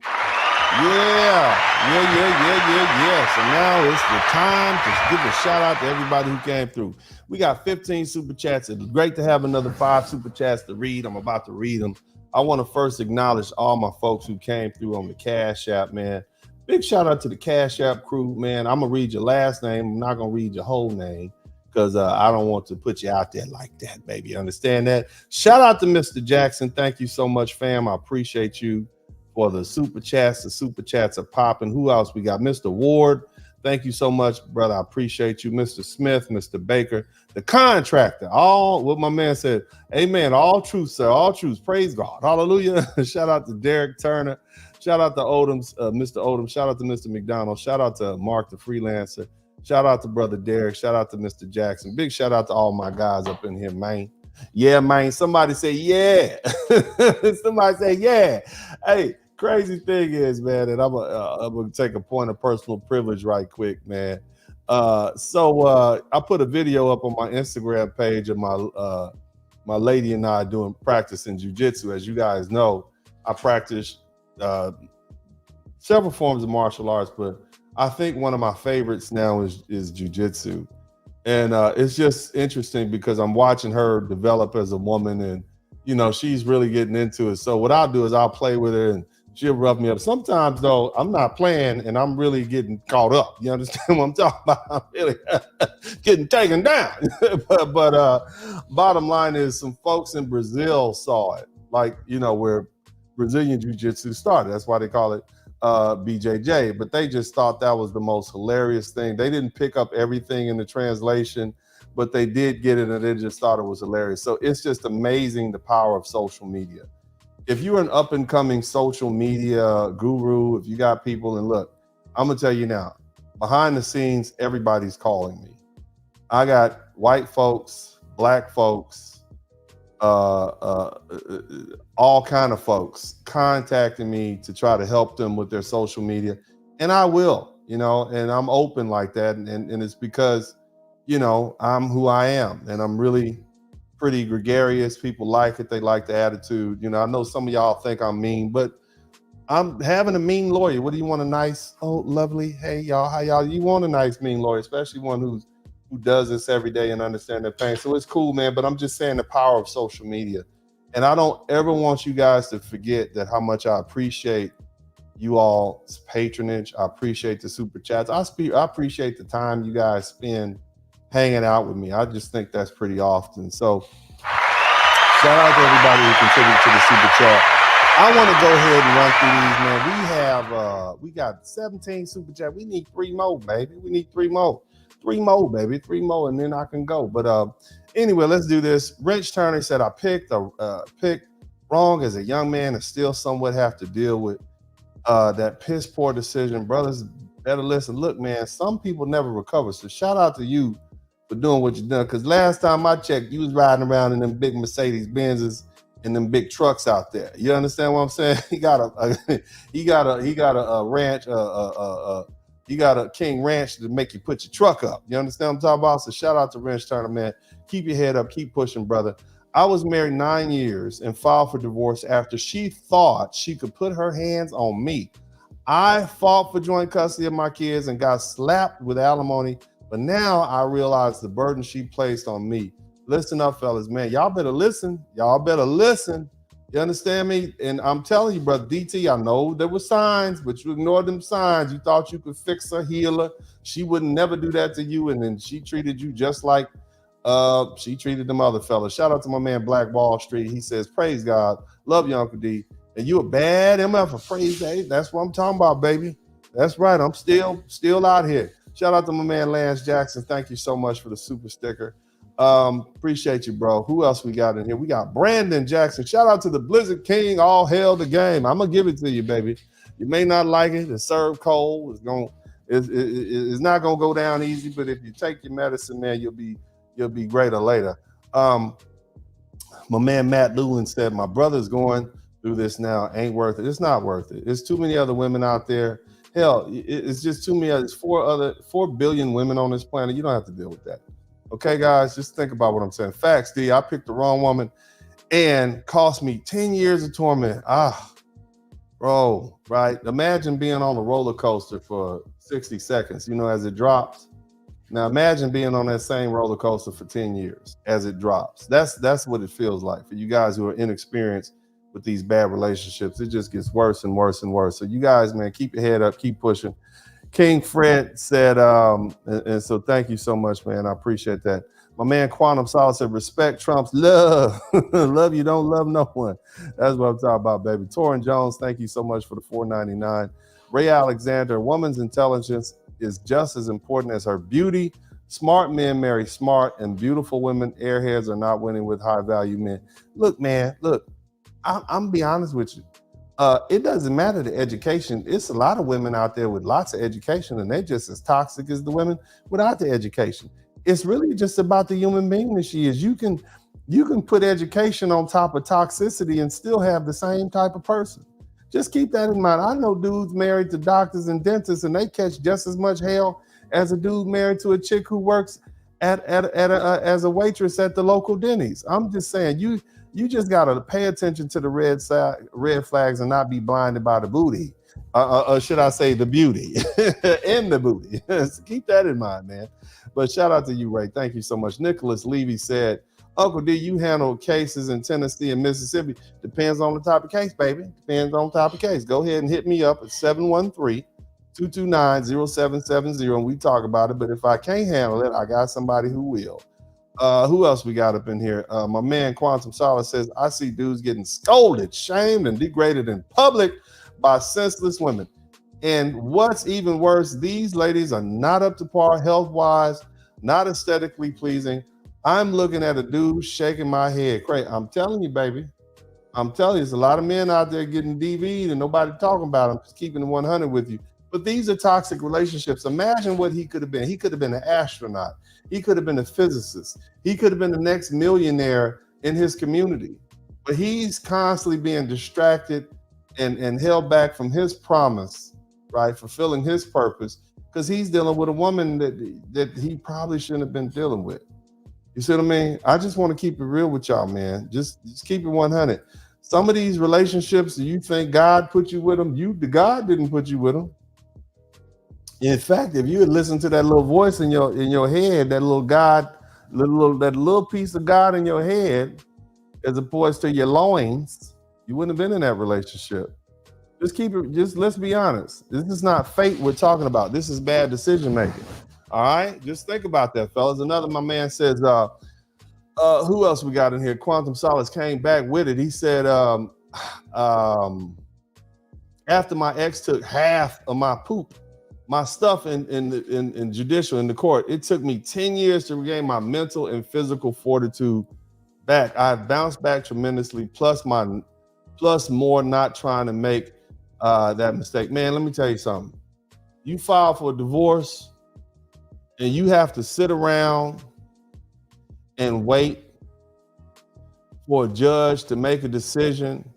B: Yeah. So now it's the time to give a shout out to everybody who came through. We got 15 super chats. It's great to have another 5 super chats to read. I'm about to read them. I want to first acknowledge all my folks who came through on the Cash App, man. Big shout out to the Cash App crew, man. I'm going to read your last name. I'm not going to read your whole name because I don't want to put you out there like that, baby. You understand that? Shout out to Mr. Jackson. Thank you so much, fam. I appreciate you for the super chats. The super chats are popping. Who else we got? Mr. Ward. Thank you so much, brother. I appreciate you. Mr. Smith, Mr. Baker, the contractor. All what my man said. Amen. All truth, sir. All truth. Praise God. Hallelujah. Shout out to Derek Turner. Shout out to Odom's, Mr. Odom. Shout out to Mr. McDonald. Shout out to Mark the Freelancer. Shout out to brother Derek. Shout out to Mr. Jackson. Big shout out to all my guys up in here, man. Yeah, man. Somebody say yeah. Somebody say yeah. Hey, crazy thing is, man, and I'm gonna take a point of personal privilege right quick, man. So I put a video up on my Instagram page of my lady and I practicing jujitsu. As you guys know, I practice several forms of martial arts, but I think one of my favorites now is jujitsu. And it's just interesting because I'm watching her develop as a woman, and you know, she's really getting into it. So what I'll do is I'll play with her and she'll rough me up. Sometimes though, I'm not playing and I'm really getting caught up. You understand what I'm talking about? I'm really getting taken down. but bottom line is some folks in Brazil saw it, like, you know, where Brazilian Jiu-Jitsu started. That's why they call it BJJ. But they just thought that was the most hilarious thing. They didn't pick up everything in the translation, but they did get it and they just thought it was hilarious. So it's just amazing the power of social media. If you're an up and coming social media guru, if you got people, and look, I'm gonna tell you now, behind the scenes, everybody's calling me. I got white folks, black folks, all kind of folks contacting me to try to help them with their social media. And I will, you know, and I'm open like that. And it's because, you know, I'm who I am and I'm really pretty gregarious. People like it. They like the attitude. You know, I know some of y'all think I'm mean, but I'm having a mean lawyer. What do you want? A nice, oh, lovely, hey, y'all, how y'all? You want a nice, mean lawyer, especially one who does this every day and understand their pain. So it's cool, man. But I'm just saying the power of social media. And I don't ever want you guys to forget that how much I appreciate you all's patronage. I appreciate the super chats. I appreciate the time you guys spend hanging out with me. I just think that's pretty often. So shout out to everybody who contributed to the super chat. I want to go ahead and run through these, man. We got 17 super chat. We need 3 more, baby. We need 3 more. 3 more, baby. 3 more, and then I can go. But anyway, let's do this. Rich Turner said, I picked wrong as a young man and still somewhat have to deal with that piss poor decision. Brothers, better listen. Look, man, some people never recover. So shout out to you for doing what you done. Because last time I checked, you was riding around in them big Mercedes Benzes and them big trucks out there. You understand what I'm saying? He got a ranch, he got a King Ranch to make you put your truck up. You understand what I'm talking about? So shout out to Rich Turner, man. Keep your head up, keep pushing, brother. I was married 9 years and filed for divorce after she thought she could put her hands on me. I fought for joint custody of my kids and got slapped with alimony. But now I realize the burden she placed on me. Listen up, fellas, man. Y'all better listen. Y'all better listen. You understand me? And I'm telling you, brother DT, I know there were signs, but you ignored them signs. You thought you could fix her, heal her. She would never do that to you. And then she treated you just like she treated them other fellas. Shout out to my man Black Wall Street. He says, praise God. Love you, Uncle D. And you a bad MF for praise day. That's what I'm talking about, baby. That's right. I'm still out here. Shout out to my man Lance Jackson. Thank you so much for the super sticker. Appreciate you, bro. Who else we got in here? We got Brandon Jackson. Shout out to the Blizzard King. All hail the game. I'm gonna give it to you, baby. You may not like it. It's served cold. It's not gonna go down easy. But if you take your medicine, man, you'll be greater later. My man Matt Lewin said, "My brother's going through this now. Ain't worth it. It's not worth it. There's too many other women out there. Hell, it's just too many. There's 4 billion women on this planet. You don't have to deal with that." Okay, guys, just think about what I'm saying. Facts, D. I picked the wrong woman and cost me 10 years of torment. Bro, right? Imagine being on a roller coaster for 60 seconds, as it drops. Now imagine being on that same roller coaster for 10 years as it drops. That's what it feels like for you guys who are inexperienced with these bad relationships. It just gets worse and worse and worse. So you guys, man, keep your head up, keep pushing. King Fred said, and so thank you so much, man. I appreciate that. My man Quantum Solid said, respect trumps love. Love you don't love no one. That's what I'm talking about, baby. Torrin Jones, thank you so much for the $4.99. Ray Alexander, woman's intelligence is just as important as her beauty. Smart men marry smart, and beautiful women, airheads, are not winning with high value men. Look, man, I'm gonna be honest with you. It doesn't matter the education. It's a lot of women out there with lots of education, and they're just as toxic as the women without the education. It's really just about the human being that she is. You can put education on top of toxicity and still have the same type of person. Just keep that in mind. I know dudes married to doctors and dentists, and they catch just as much hell as a dude married to a chick who works as a waitress at the local Denny's. I'm just saying, you just gotta pay attention to the red flags and not be blinded by the booty, or should I say the beauty and the booty. So keep that in mind, man. But shout out to you, Ray. Thank you so much. Nicholas Levy said, Uncle D, you handle cases in Tennessee and Mississippi. Depends on the type of case, baby. Depends on the type of case. Go ahead and hit me up at 713-229-0770, and we talk about it. But if I can't handle it, I got somebody who will. Who else we got up in here? My man Quantum Solid says, I see dudes getting scolded, shamed, and degraded in public by senseless women. And what's even worse, these ladies are not up to par health-wise, not aesthetically pleasing. I'm looking at a dude shaking my head. Craig, I'm telling you, baby. I'm telling you, there's a lot of men out there getting DV'd and nobody talking about them, just keeping it 100 with you. But these are toxic relationships. Imagine what he could have been. He could have been an astronaut. He could have been a physicist. He could have been the next millionaire in his community. But he's constantly being distracted and held back from his promise, right? Fulfilling his purpose, because he's dealing with a woman that he probably shouldn't have been dealing with. You see what I mean? I just want to keep it real with y'all, man. Just keep it 100. Some of these relationships, you think God put you with them. God didn't put you with them. In fact, if you had listened to that little voice in your head, that little God, that little piece of God in your head, as opposed to your loins, you wouldn't have been in that relationship. Let's be honest. This is not fate we're talking about. This is bad decision making. All right? Just think about that, fellas. My man says, who else we got in here? Quantum Solace came back with it. He said, after my ex took half of my poop, my stuff in the court, it took me 10 years to regain my mental and physical fortitude back. I've bounced back tremendously, plus more not trying to make that mistake. Man, let me tell you something. You file for a divorce and you have to sit around and wait for a judge to make a decision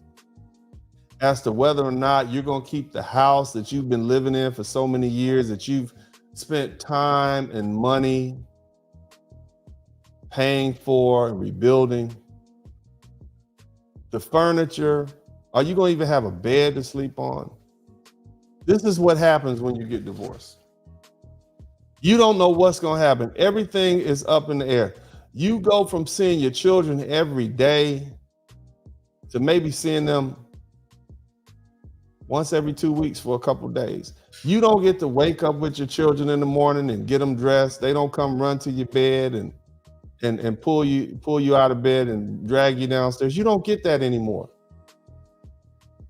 B: as to whether or not you're going to keep the house that you've been living in for so many years, that you've spent time and money paying for and rebuilding. The furniture, are you going to even have a bed to sleep on? This is what happens when you get divorced. You don't know what's going to happen. Everything is up in the air. You go from seeing your children every day to maybe seeing them once every 2 weeks for a couple of days. You don't get to wake up with your children in the morning and get them dressed. They don't come run to your bed and pull you out of bed and drag you downstairs. You don't get that anymore.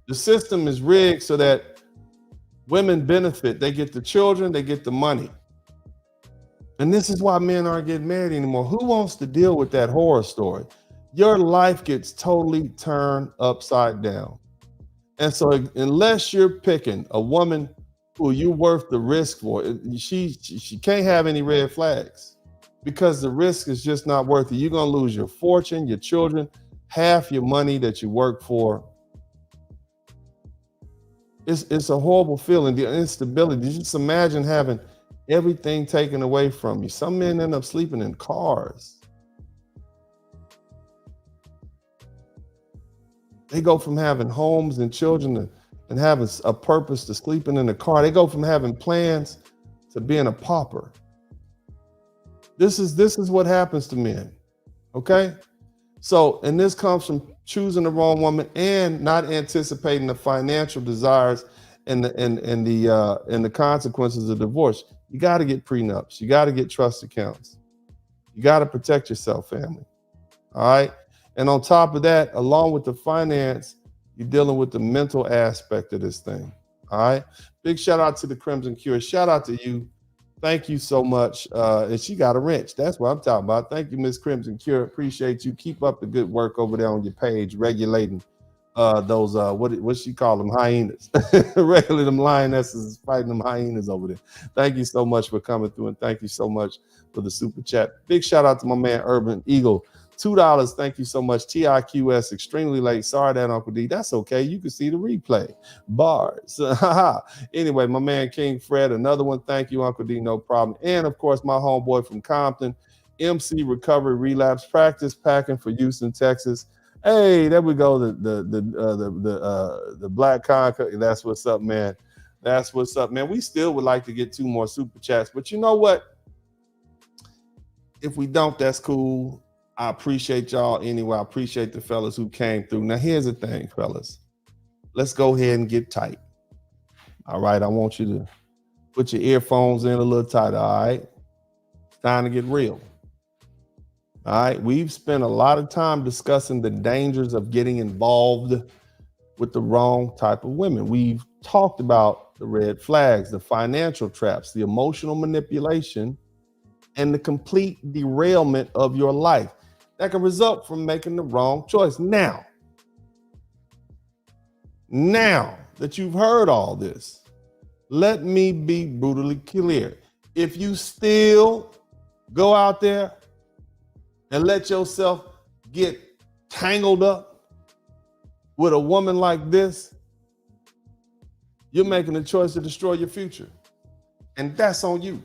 B: The system is rigged so that women benefit. They get the children, they get the money. And this is why men aren't getting married anymore. Who wants to deal with that horror story? Your life gets totally turned upside down. And so unless you're picking a woman who you're worth the risk for, she can't have any red flags because the risk is just not worth it. You're going to lose your fortune, your children, half your money that you work for. It's a horrible feeling, the instability. Just imagine having everything taken away from you. Some men end up sleeping in cars. They go from having homes and children and having a purpose to sleeping in a car. They go from having plans to being a pauper. This is what happens to men. Okay? So, and this comes from choosing the wrong woman and not anticipating the financial desires and the consequences of divorce. You got to get prenups. You got to get trust accounts. You got to protect yourself, family. All right? And on top of that, along with the finance, you're dealing with the mental aspect of this thing. All right. Big shout out to the Crimson Cure. Shout out to you. Thank you so much. And she got a wrench. That's what I'm talking about. Thank you, Miss Crimson Cure. Appreciate you. Keep up the good work over there on your page, regulating those what she call them, hyenas. Regulating them lionesses, fighting them hyenas over there. Thank you so much for coming through, and thank you so much for the super chat. Big shout out to my man Urban Eagle. $2. Thank you so much. TIQS, extremely late. Sorry that, Uncle D. That's okay. You can see the replay. Bars. Anyway, my man King Fred, another one. Thank you, Uncle D. No problem. And of course, my homeboy from Compton, MC Recovery Relapse Practice Packing for Houston, Texas. Hey, there we go. The Black Conquer. That's what's up, man. That's what's up, man. We still would like to get 2 more super chats, but you know what? If we don't, that's cool. I appreciate y'all anyway. I appreciate the fellas who came through. Now, here's the thing, fellas. Let's go ahead and get tight. All right. I want you to put your earphones in a little tighter. All right. It's time to get real. All right. We've spent a lot of time discussing the dangers of getting involved with the wrong type of women. We've talked about the red flags, the financial traps, the emotional manipulation, and the complete derailment of your life that can result from making the wrong choice. Now that you've heard all this, let me be brutally clear. If you still go out there and let yourself get tangled up with a woman like this, you're making a choice to destroy your future. And that's on you.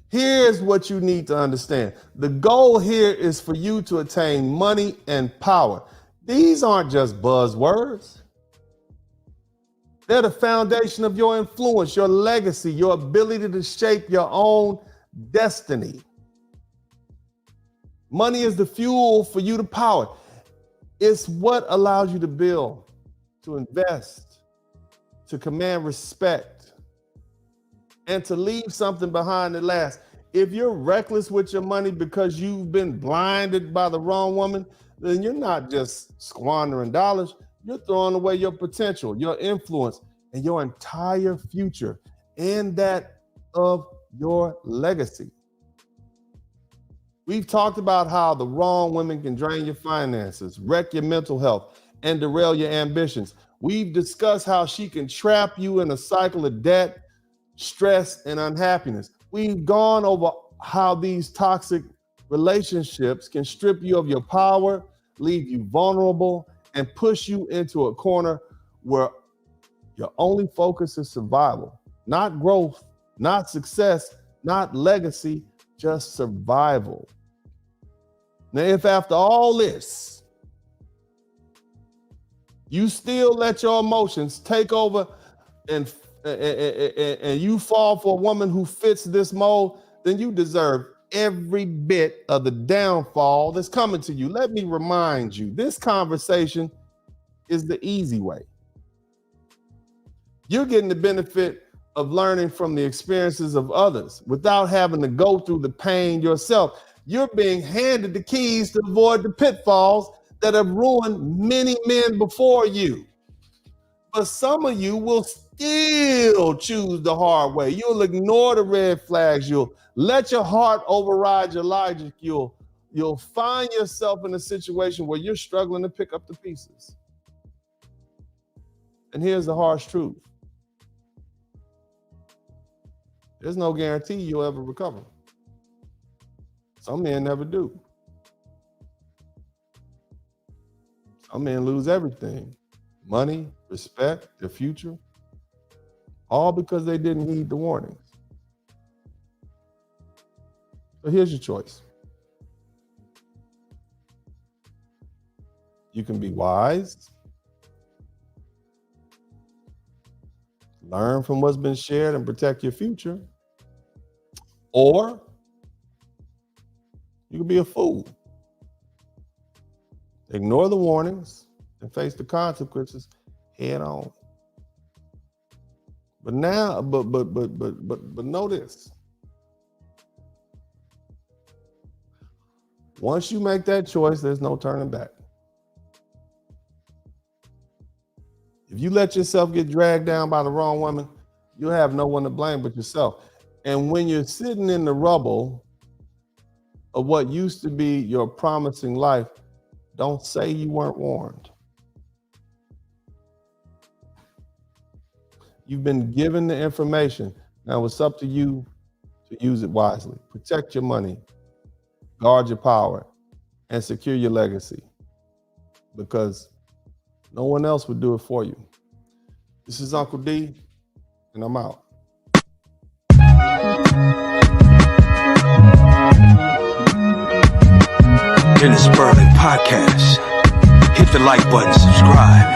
B: Here's what you need to understand. The goal here is for you to attain money and power. These aren't just buzzwords. They're the foundation of your influence, your legacy, your ability to shape your own destiny. Money is the fuel for you to power. It's what allows you to build, to invest, to command respect, and to leave something behind that lasts. If you're reckless with your money because you've been blinded by the wrong woman, then you're not just squandering dollars, you're throwing away your potential, your influence, and your entire future, and that of your legacy. We've talked about how the wrong women can drain your finances, wreck your mental health, and derail your ambitions. We've discussed how she can trap you in a cycle of debt, stress, and unhappiness. We've gone over how these toxic relationships can strip you of your power, leave you vulnerable, and push you into a corner where your only focus is survival, not growth, not success, not legacy, just survival. Now, if after all this, you still let your emotions take over and you fall for a woman who fits this mold, then you deserve every bit of the downfall that's coming to you. Let me remind you, this conversation is the easy way. You're getting the benefit of learning from the experiences of others without having to go through the pain yourself. You're being handed the keys to avoid the pitfalls that have ruined many men before you. But some of you will still choose the hard way. You'll ignore the red flags. You'll let your heart override your logic. You'll find yourself in a situation where you're struggling to pick up the pieces. And here's the harsh truth. There's no guarantee you'll ever recover. Some men never do. Some men lose everything. Money, respect, their future. All because they didn't heed the warnings. So here's your choice. You can be wise, learn from what's been shared and protect your future, or you can be a fool. Ignore the warnings and face the consequences head on. But now, but know this. Once you make that choice, there's no turning back. If you let yourself get dragged down by the wrong woman, you'll have no one to blame but yourself. And when you're sitting in the rubble of what used to be your promising life, don't say you weren't warned. You've been given the information. Now it's up to you to use it wisely. Protect your money, guard your power, and secure your legacy, because no one else would do it for you. This is Uncle D, and I'm out.
A: In the Spurling podcast, hit the like button, subscribe.